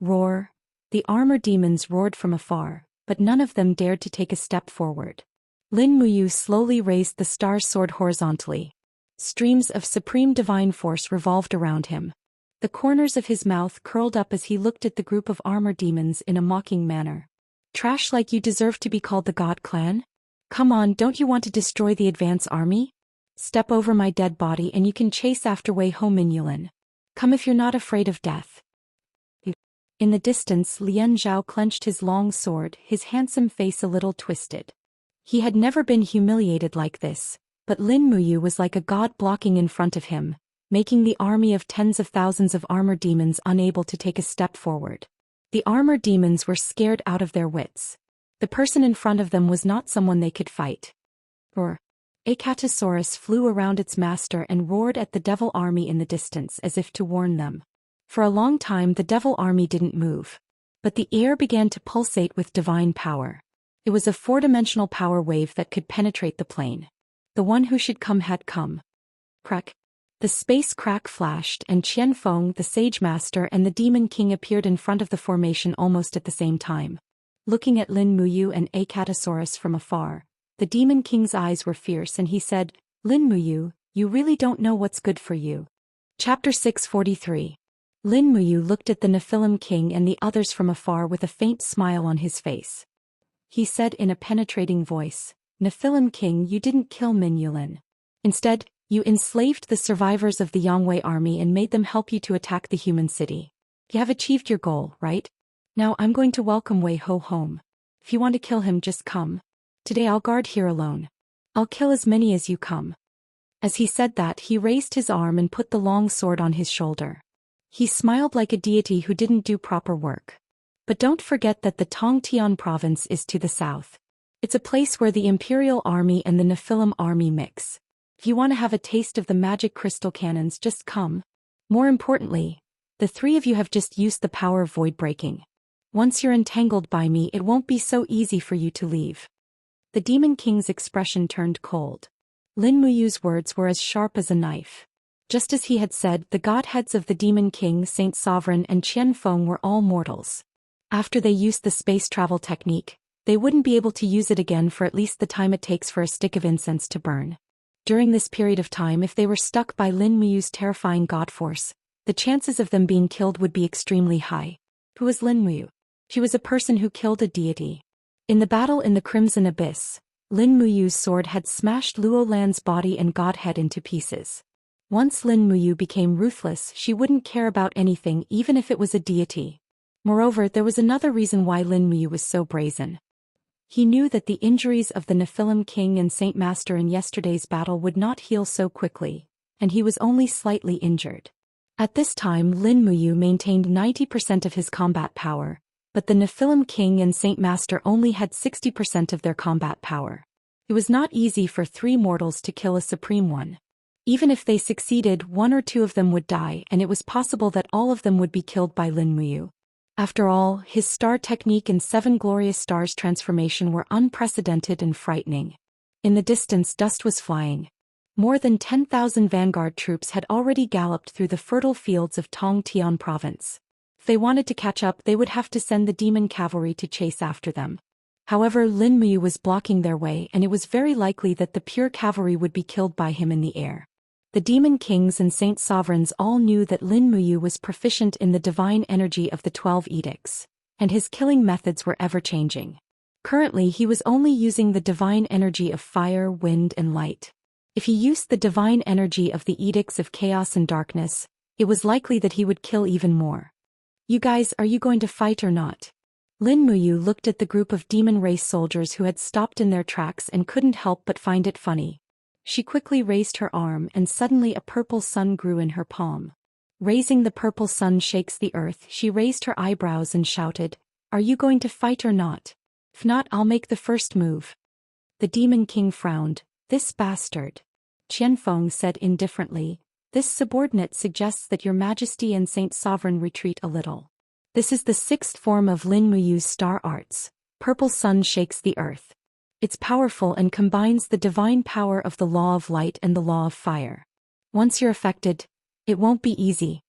Roar! The armor demons roared from afar, but none of them dared to take a step forward. Lin Muyu slowly raised the star sword horizontally. Streams of supreme divine force revolved around him. The corners of his mouth curled up as he looked at the group of armor demons in a mocking manner. Trash like you deserve to be called the God Clan? Come on, don't you want to destroy the advance army? Step over my dead body and you can chase after Wei Ho Min Yulin. Come if you're not afraid of death. In the distance, Lian Zhao clenched his long sword, his handsome face a little twisted. He had never been humiliated like this, but Lin Muyu was like a god blocking in front of him, making the army of tens of thousands of armor demons unable to take a step forward. The armor demons were scared out of their wits. The person in front of them was not someone they could fight. A Catosaurus flew around its master and roared at the devil army in the distance as if to warn them. For a long time the devil army didn't move. But the air began to pulsate with divine power. It was a four-dimensional power wave that could penetrate the plane. The one who should come had come. Crack. The space crack flashed and Qian Feng, the Sage Master and the Demon King appeared in front of the formation almost at the same time. Looking at Lin Muyu and Acatosaurus from afar, the Demon King's eyes were fierce and he said, "Lin Muyu, you really don't know what's good for you." Chapter 643. Lin Muyu looked at the Nephilim King and the others from afar with a faint smile on his face. He said in a penetrating voice, "Nephilim King, you didn't kill Min Yulin. Instead, you enslaved the survivors of the Yangwei army and made them help you to attack the human city. You have achieved your goal, right? Now I'm going to welcome Wei Ho home. If you want to kill him, just come. Today I'll guard here alone. I'll kill as many as you come." As he said that, he raised his arm and put the long sword on his shoulder. He smiled like a deity who didn't do proper work. But don't forget that the Tongtian province is to the south. It's a place where the Imperial Army and the Nephilim Army mix. If you want to have a taste of the magic crystal cannons, just come. More importantly, the three of you have just used the power of void breaking. Once you're entangled by me, it won't be so easy for you to leave. The Demon King's expression turned cold. Lin Muyu's words were as sharp as a knife. Just as he had said, the godheads of the Demon King, Saint Sovereign and Qian Feng were all mortals. After they used the space travel technique, they wouldn't be able to use it again for at least the time it takes for a stick of incense to burn. During this period of time, if they were stuck by Lin Muyu's terrifying god force, the chances of them being killed would be extremely high. Who was Lin Muyu? She was a person who killed a deity. In the battle in the Crimson Abyss, Lin Muyu's sword had smashed Luo Lan's body and godhead into pieces. Once Lin Muyu became ruthless, she wouldn't care about anything even if it was a deity. Moreover, there was another reason why Lin Muyu was so brazen. He knew that the injuries of the Nephilim King and Saint Master in yesterday's battle would not heal so quickly, and he was only slightly injured. At this time Lin Muyu maintained 90% of his combat power, but the Nephilim King and Saint Master only had 60% of their combat power. It was not easy for 3 mortals to kill a Supreme One. Even if they succeeded, 1 or 2 of them would die, and it was possible that all of them would be killed by Lin Muyu. After all, his star technique and 7 glorious stars transformation were unprecedented and frightening. In the distance dust was flying. More than 10,000 vanguard troops had already galloped through the fertile fields of Tongtian province. If they wanted to catch up, they would have to send the demon cavalry to chase after them. However, Lin Muyu was blocking their way, and it was very likely that the pure cavalry would be killed by him in the air. The demon kings and saint sovereigns all knew that Lin Muyu was proficient in the divine energy of the 12 edicts, and his killing methods were ever-changing. Currently he was only using the divine energy of fire, wind, and light. If he used the divine energy of the edicts of chaos and darkness, it was likely that he would kill even more. "You guys, are you going to fight or not?" Lin Muyu looked at the group of demon race soldiers who had stopped in their tracks and couldn't help but find it funny. She quickly raised her arm, and suddenly a purple sun grew in her palm. Raising the purple sun shakes the earth, she raised her eyebrows and shouted, "Are you going to fight or not? If not, I'll make the first move." The demon king frowned. "This bastard." Qianfeng said indifferently, "This subordinate suggests that your majesty and saint sovereign retreat a little. This is the 6th form of Lin Muyu's star arts. Purple sun shakes the earth. It's powerful and combines the divine power of the law of light and the law of fire. Once you're affected, it won't be easy."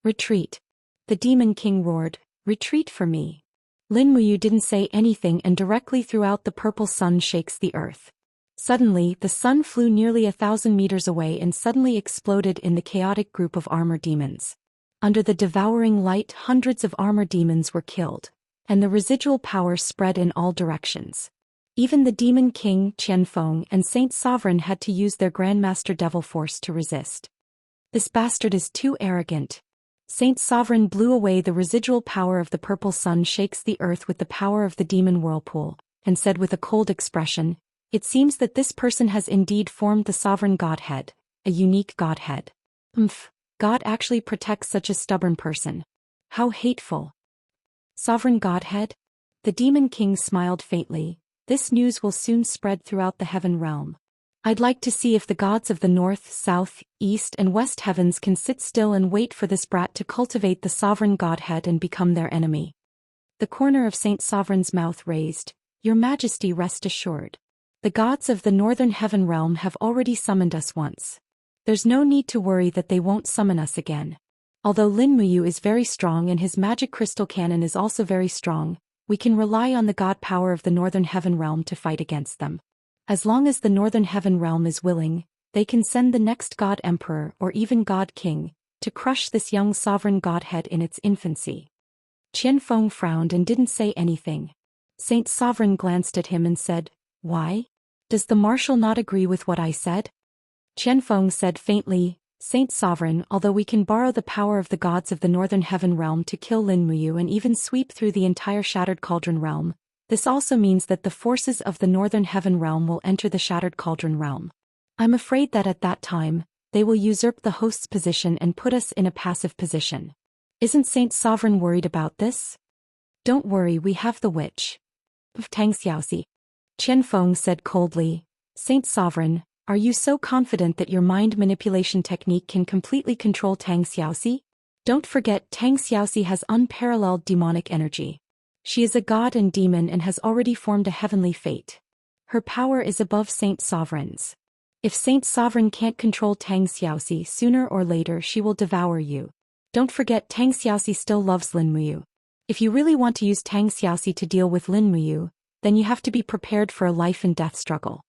"Retreat." The demon king roared, "Retreat for me." Lin Muyu didn't say anything and directly threw out the purple sun shakes the earth. Suddenly, the sun flew nearly 1,000 meters away and suddenly exploded in the chaotic group of armor demons. Under the devouring light, hundreds of armor demons were killed, and the residual power spread in all directions. Even the demon king, Qianfeng, and Saint Sovereign had to use their Grandmaster Devil Force to resist. "This bastard is too arrogant." Saint Sovereign blew away the residual power of the purple sun shakes the earth with the power of the demon whirlpool, and said with a cold expression, "It seems that this person has indeed formed the sovereign godhead, a unique godhead. God actually protects such a stubborn person. How hateful." "Sovereign godhead?" The demon king smiled faintly. "This news will soon spread throughout the heaven realm. I'd like to see if the gods of the north, south, east, and west heavens can sit still and wait for this brat to cultivate the sovereign godhead and become their enemy." The corner of Saint Sovereign's mouth raised. "Your Majesty, rest assured. The gods of the northern heaven realm have already summoned us once. There's no need to worry that they won't summon us again. Although Lin Muyu is very strong and his magic crystal cannon is also very strong, we can rely on the god power of the northern heaven realm to fight against them. As long as the northern heaven realm is willing, they can send the next god emperor or even god king to crush this young sovereign godhead in its infancy." Qianfeng frowned and didn't say anything. Saint Sovereign glanced at him and said, "Why? Does the marshal not agree with what I said?" Qianfeng said faintly, "Saint Sovereign, although we can borrow the power of the gods of the northern heaven realm to kill Lin Muyu and even sweep through the entire Shattered Cauldron realm, this also means that the forces of the northern heaven realm will enter the Shattered Cauldron realm. I'm afraid that at that time, they will usurp the host's position and put us in a passive position. Isn't Saint Sovereign worried about this?" "Don't worry, we have the witch. Tangxiaoxi." Qianfeng said coldly, "Saint Sovereign, are you so confident that your mind manipulation technique can completely control Tangxiaoxi? Don't forget, Tangxiaoxi has unparalleled demonic energy. She is a god and demon and has already formed a heavenly fate. Her power is above Saint Sovereign's. If Saint Sovereign can't control Tangxiaoxi, sooner or later she will devour you. Don't forget, Tangxiaoxi still loves Lin Muyu. If you really want to use Tangxiaoxi to deal with Lin Muyu, then you have to be prepared for a life and death struggle."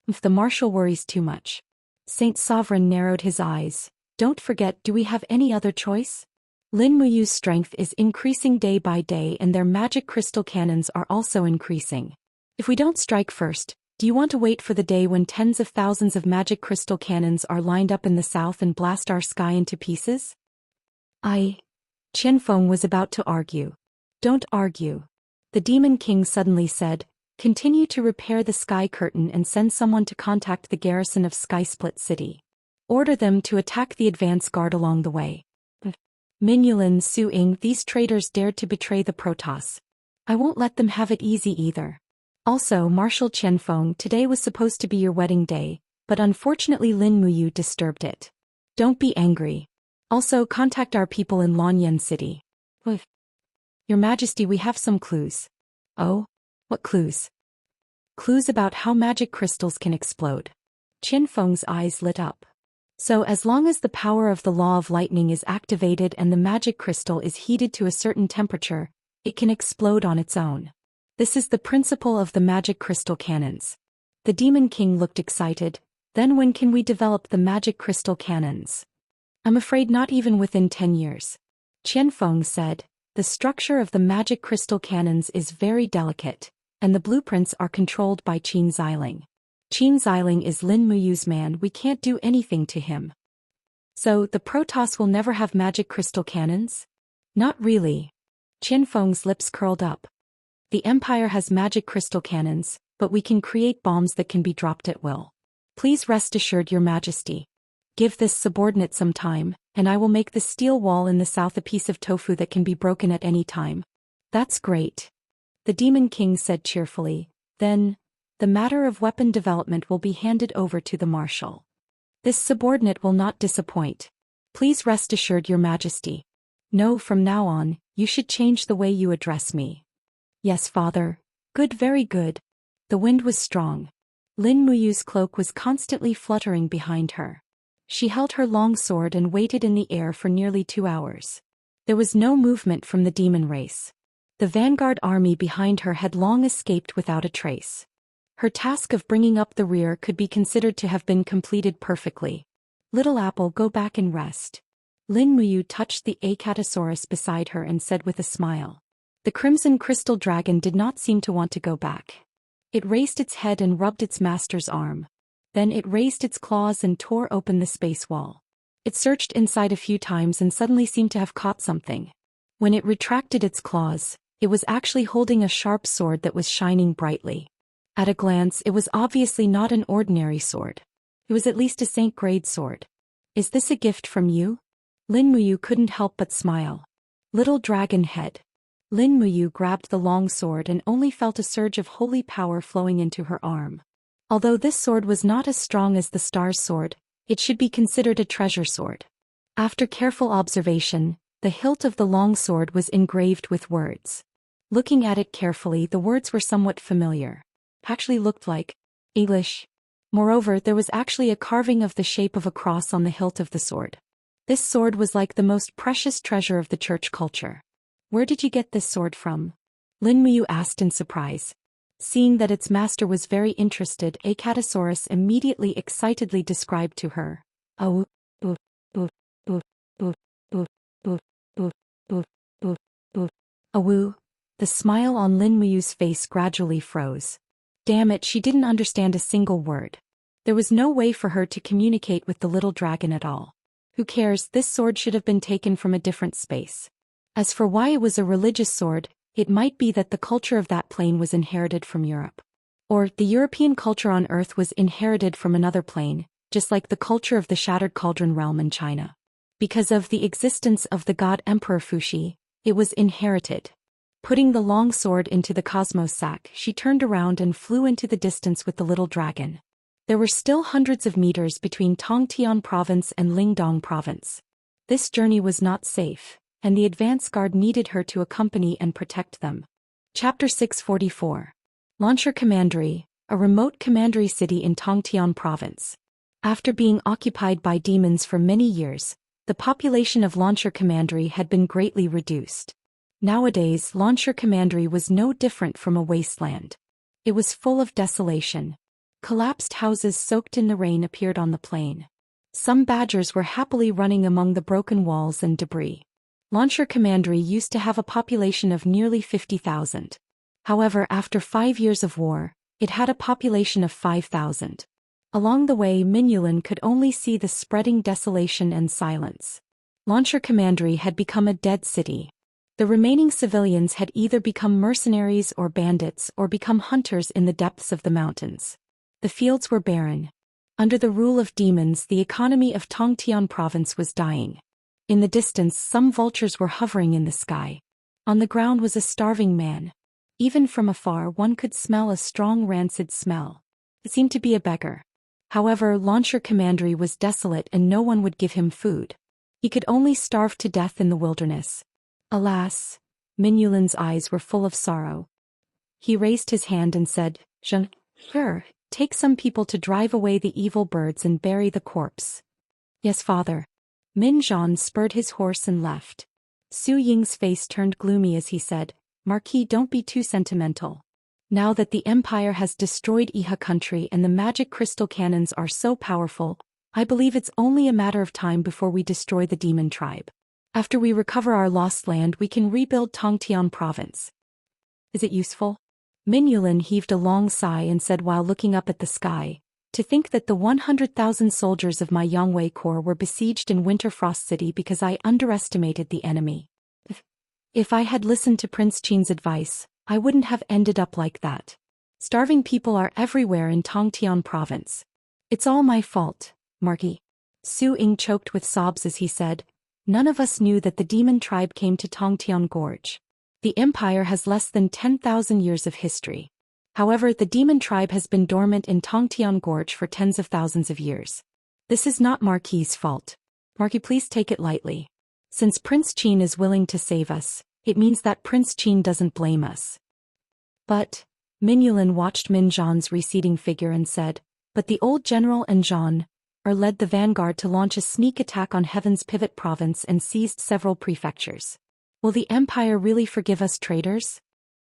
If the marshal worries too much. Saint Sovereign narrowed his eyes. "Don't forget, do we have any other choice? Lin Muyu's strength is increasing day by day and their magic crystal cannons are also increasing. If we don't strike first, do you want to wait for the day when tens of thousands of magic crystal cannons are lined up in the south and blast our sky into pieces?" Qianfeng was about to argue. "Don't argue." The demon king suddenly said, "Continue to repair the sky curtain and send someone to contact the garrison of Sky Split City. Order them to attack the advance guard along the way. Minulin, Su Ying, these traitors dared to betray the Protoss. I won't let them have it easy either. Also, Marshal Qianfeng, today was supposed to be your wedding day, but unfortunately Lin Muyu disturbed it. Don't be angry. Also, contact our people in Lanyan City. Your Majesty, we have some clues. Oh? What clues? Clues about how magic crystals can explode. Qianfeng's eyes lit up. So as long as the power of the law of lightning is activated and the magic crystal is heated to a certain temperature, it can explode on its own. This is the principle of the magic crystal cannons. The Demon King looked excited. Then when can we develop the magic crystal cannons? I'm afraid not even within 10 years. Qianfeng said, the structure of the magic crystal cannons is very delicate, and the blueprints are controlled by Qin Xiling. Qin Xiling is Lin Muyu's man, we can't do anything to him. So, the Protoss will never have magic crystal cannons? Not really. Qianfeng's lips curled up. The Empire has magic crystal cannons, but we can create bombs that can be dropped at will. Please rest assured, Your Majesty. Give this subordinate some time, and I will make the steel wall in the south a piece of tofu that can be broken at any time. That's great. The Demon King said cheerfully. Then, the matter of weapon development will be handed over to the Marshal. This subordinate will not disappoint. Please rest assured, Your Majesty. No, from now on, you should change the way you address me. Yes, Father. Good, very good. The wind was strong. Lin Muyu's cloak was constantly fluttering behind her. She held her long sword and waited in the air for nearly 2 hours. There was no movement from the demon race. The vanguard army behind her had long escaped without a trace. Her task of bringing up the rear could be considered to have been completed perfectly. Little Apple, go back and rest. Lin Muyu touched the Acatosaurus beside her and said with a smile. The crimson crystal dragon did not seem to want to go back. It raised its head and rubbed its master's arm. Then it raised its claws and tore open the space wall. It searched inside a few times and suddenly seemed to have caught something. When it retracted its claws, it was actually holding a sharp sword that was shining brightly. At a glance, it was obviously not an ordinary sword. It was at least a saint-grade sword. Is this a gift from you? Lin Muyu couldn't help but smile. Little dragon head. Lin Muyu grabbed the long sword and only felt a surge of holy power flowing into her arm. Although this sword was not as strong as the star's sword, it should be considered a treasure sword. After careful observation, the hilt of the long sword was engraved with words. Looking at it carefully, the words were somewhat familiar. Actually looked like English. Moreover, there was actually a carving of the shape of a cross on the hilt of the sword. This sword was like the most precious treasure of the church culture. Where did you get this sword from? Lin Muyu asked in surprise. Seeing that its master was very interested, Acatosaurus immediately excitedly described to her. Oh, Awu. The smile on Lin Muyu's face gradually froze. Damn it, she didn't understand a single word. There was no way for her to communicate with the little dragon at all. Who cares, this sword should have been taken from a different space. As for why it was a religious sword, it might be that the culture of that plane was inherited from Europe. Or, the European culture on Earth was inherited from another plane, just like the culture of the Shattered Cauldron realm in China. Because of the existence of the god Emperor Fuxi, it was inherited. Putting the long sword into the cosmos sack, she turned around and flew into the distance with the little dragon. There were still hundreds of meters between Tongtian province and Lingdong province. This journey was not safe, and the advance guard needed her to accompany and protect them. Chapter 644. Launcher Commandery, a remote commandery city in Tongtian province. After being occupied by demons for many years, the population of Launcher Commandery had been greatly reduced. Nowadays, Launcher Commandery was no different from a wasteland. It was full of desolation. Collapsed houses soaked in the rain appeared on the plain. Some badgers were happily running among the broken walls and debris. Launcher Commandery used to have a population of nearly 50,000. However, after 5 years of war, it had a population of 5,000. Along the way, Minulin could only see the spreading desolation and silence. Launcher Commandery had become a dead city. The remaining civilians had either become mercenaries or bandits or become hunters in the depths of the mountains. The fields were barren. Under the rule of demons, the economy of Tongtian province was dying. In the distance, some vultures were hovering in the sky. On the ground was a starving man. Even from afar, one could smell a strong rancid smell. It seemed to be a beggar. However, Launcher Commandery was desolate and no one would give him food. He could only starve to death in the wilderness. Alas! Minulin's eyes were full of sorrow. He raised his hand and said, "Xianxia, take some people to drive away the evil birds and bury the corpse." "Yes, father." Min Zhan spurred his horse and left. Su Ying's face turned gloomy as he said, "Marquis, don't be too sentimental. Now that the Empire has destroyed Iha country and the magic crystal cannons are so powerful, I believe it's only a matter of time before we destroy the demon tribe. After we recover our lost land, we can rebuild Tongtian province." "Is it useful?" Minulin heaved a long sigh and said while looking up at the sky, "To think that the 100,000 soldiers of my Yangwei Corps were besieged in Winterfrost City because I underestimated the enemy. If I had listened to Prince Qin's advice, I wouldn't have ended up like that. Starving people are everywhere in Tongtian province. It's all my fault, Marquis." Su Ying choked with sobs as he said, "None of us knew that the demon tribe came to Tongtian Gorge. The Empire has less than 10,000 years of history. However, the demon tribe has been dormant in Tongtian Gorge for tens of thousands of years. This is not Marquis's fault. Marquis, please take it lightly. Since Prince Qin is willing to save us, it means that Prince Qin doesn't blame us." "But," Minulin watched Min Zhan's receding figure and said, "But the old general and Zhan led the vanguard to launch a sneak attack on Heaven's Pivot province and seized several prefectures. Will the Empire really forgive us traitors?"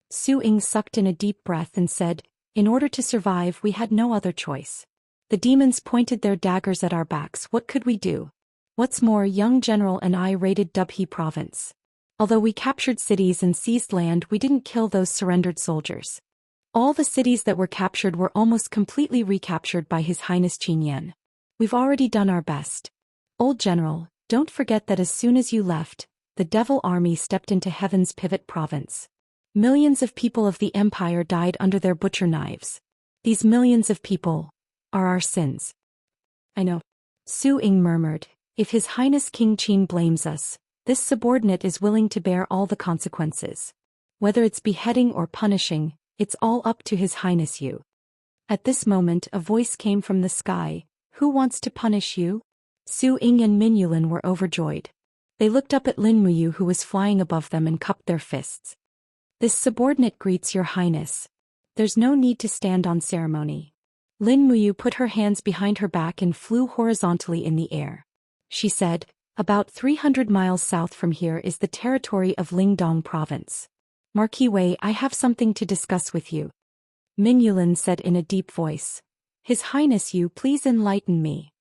Su Ying sucked in a deep breath and said, "In order to survive, we had no other choice. The demons pointed their daggers at our backs. What could we do? What's more, young general and I raided Dubhe province. Although we captured cities and seized land, we didn't kill those surrendered soldiers. All the cities that were captured were almost completely recaptured by His Highness Qin Yan. We've already done our best. Old general, don't forget that as soon as you left, the devil army stepped into Heaven's Pivot province. Millions of people of the Empire died under their butcher knives. These millions of people are our sins." "I know," Su Ying murmured. "If His Highness King Qin blames us, this subordinate is willing to bear all the consequences. Whether it's beheading or punishing, it's all up to His Highness you." At this moment a voice came from the sky, "Who wants to punish you?" Su Ying and Minulin were overjoyed. They looked up at Lin Muyu who was flying above them and cupped their fists. "This subordinate greets your highness. There's no need to stand on ceremony." Lin Muyu put her hands behind her back and flew horizontally in the air. She said, "About 300 miles south from here is the territory of Lingdong province. Marquis Wei, I have something to discuss with you." Minulin said in a deep voice, "His Highness you, please enlighten me.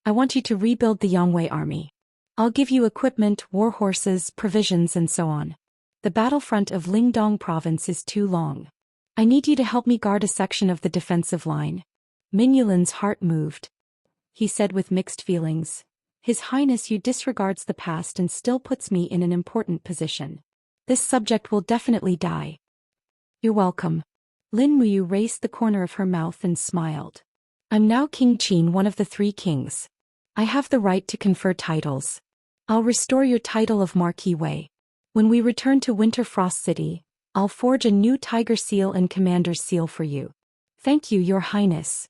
I want you to rebuild the Yangwei army. I'll give you equipment, war horses, provisions and so on. The battlefront of Lingdong province is too long. I need you to help me guard a section of the defensive line." Minulin's heart moved. He said with mixed feelings, "His Highness you disregards the past and still puts me in an important position. This subject will definitely die." "You're welcome." Lin Muyu raised the corner of her mouth and smiled. "I'm now King Qin, one of the three kings. I have the right to confer titles. I'll restore your title of Marquis Wei. When we return to Winterfrost City, I'll forge a new tiger seal and commander's seal for you." "Thank you, Your Highness."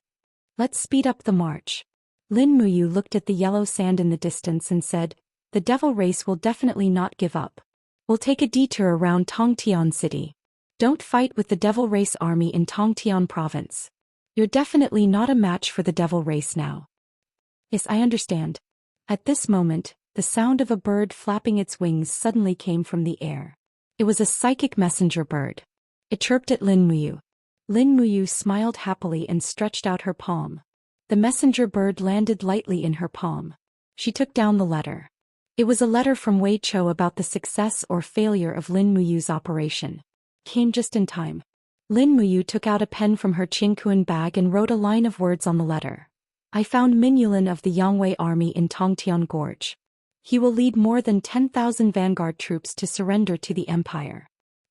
"Let's speed up the march." Lin Muyu looked at the yellow sand in the distance and said, "The devil race will definitely not give up. We'll take a detour around Tongtian City. Don't fight with the devil race army in Tongtian province. You're definitely not a match for the devil race now." "Yes, I understand." At this moment, the sound of a bird flapping its wings suddenly came from the air. It was a psychic messenger bird. It chirped at Lin Muyu. Lin Muyu smiled happily and stretched out her palm. The messenger bird landed lightly in her palm. She took down the letter. It was a letter from Wei Chou about the success or failure of Lin Muyu's operation. Came just in time. Lin Muyu took out a pen from her Qingkuan bag and wrote a line of words on the letter. "I found Minulin of the Yangwei army in Tongtian Gorge. He will lead more than 10,000 vanguard troops to surrender to the Empire.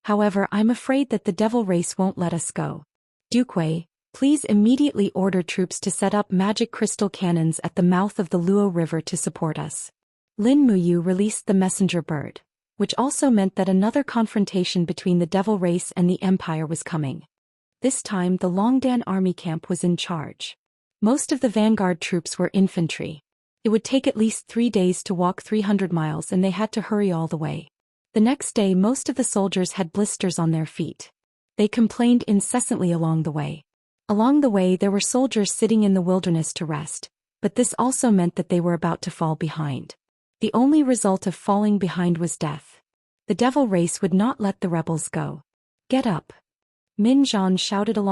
However, I'm afraid that the devil race won't let us go. Duke Wei, Please immediately order troops to set up magic crystal cannons at the mouth of the Luo River to support us. Lin Muyu released the messenger bird, which also meant that another confrontation between the devil race and the empire was coming. This time the Longdan army camp was in charge. Most of the vanguard troops were infantry. It would take at least 3 days to walk 300 miles and they had to hurry all the way. The next day most of the soldiers had blisters on their feet. They complained incessantly along the way. Along the way there were soldiers sitting in the wilderness to rest, but this also meant that they were about to fall behind. The only result of falling behind was death. The devil race would not let the rebels go. Get up! Min Zhan shouted along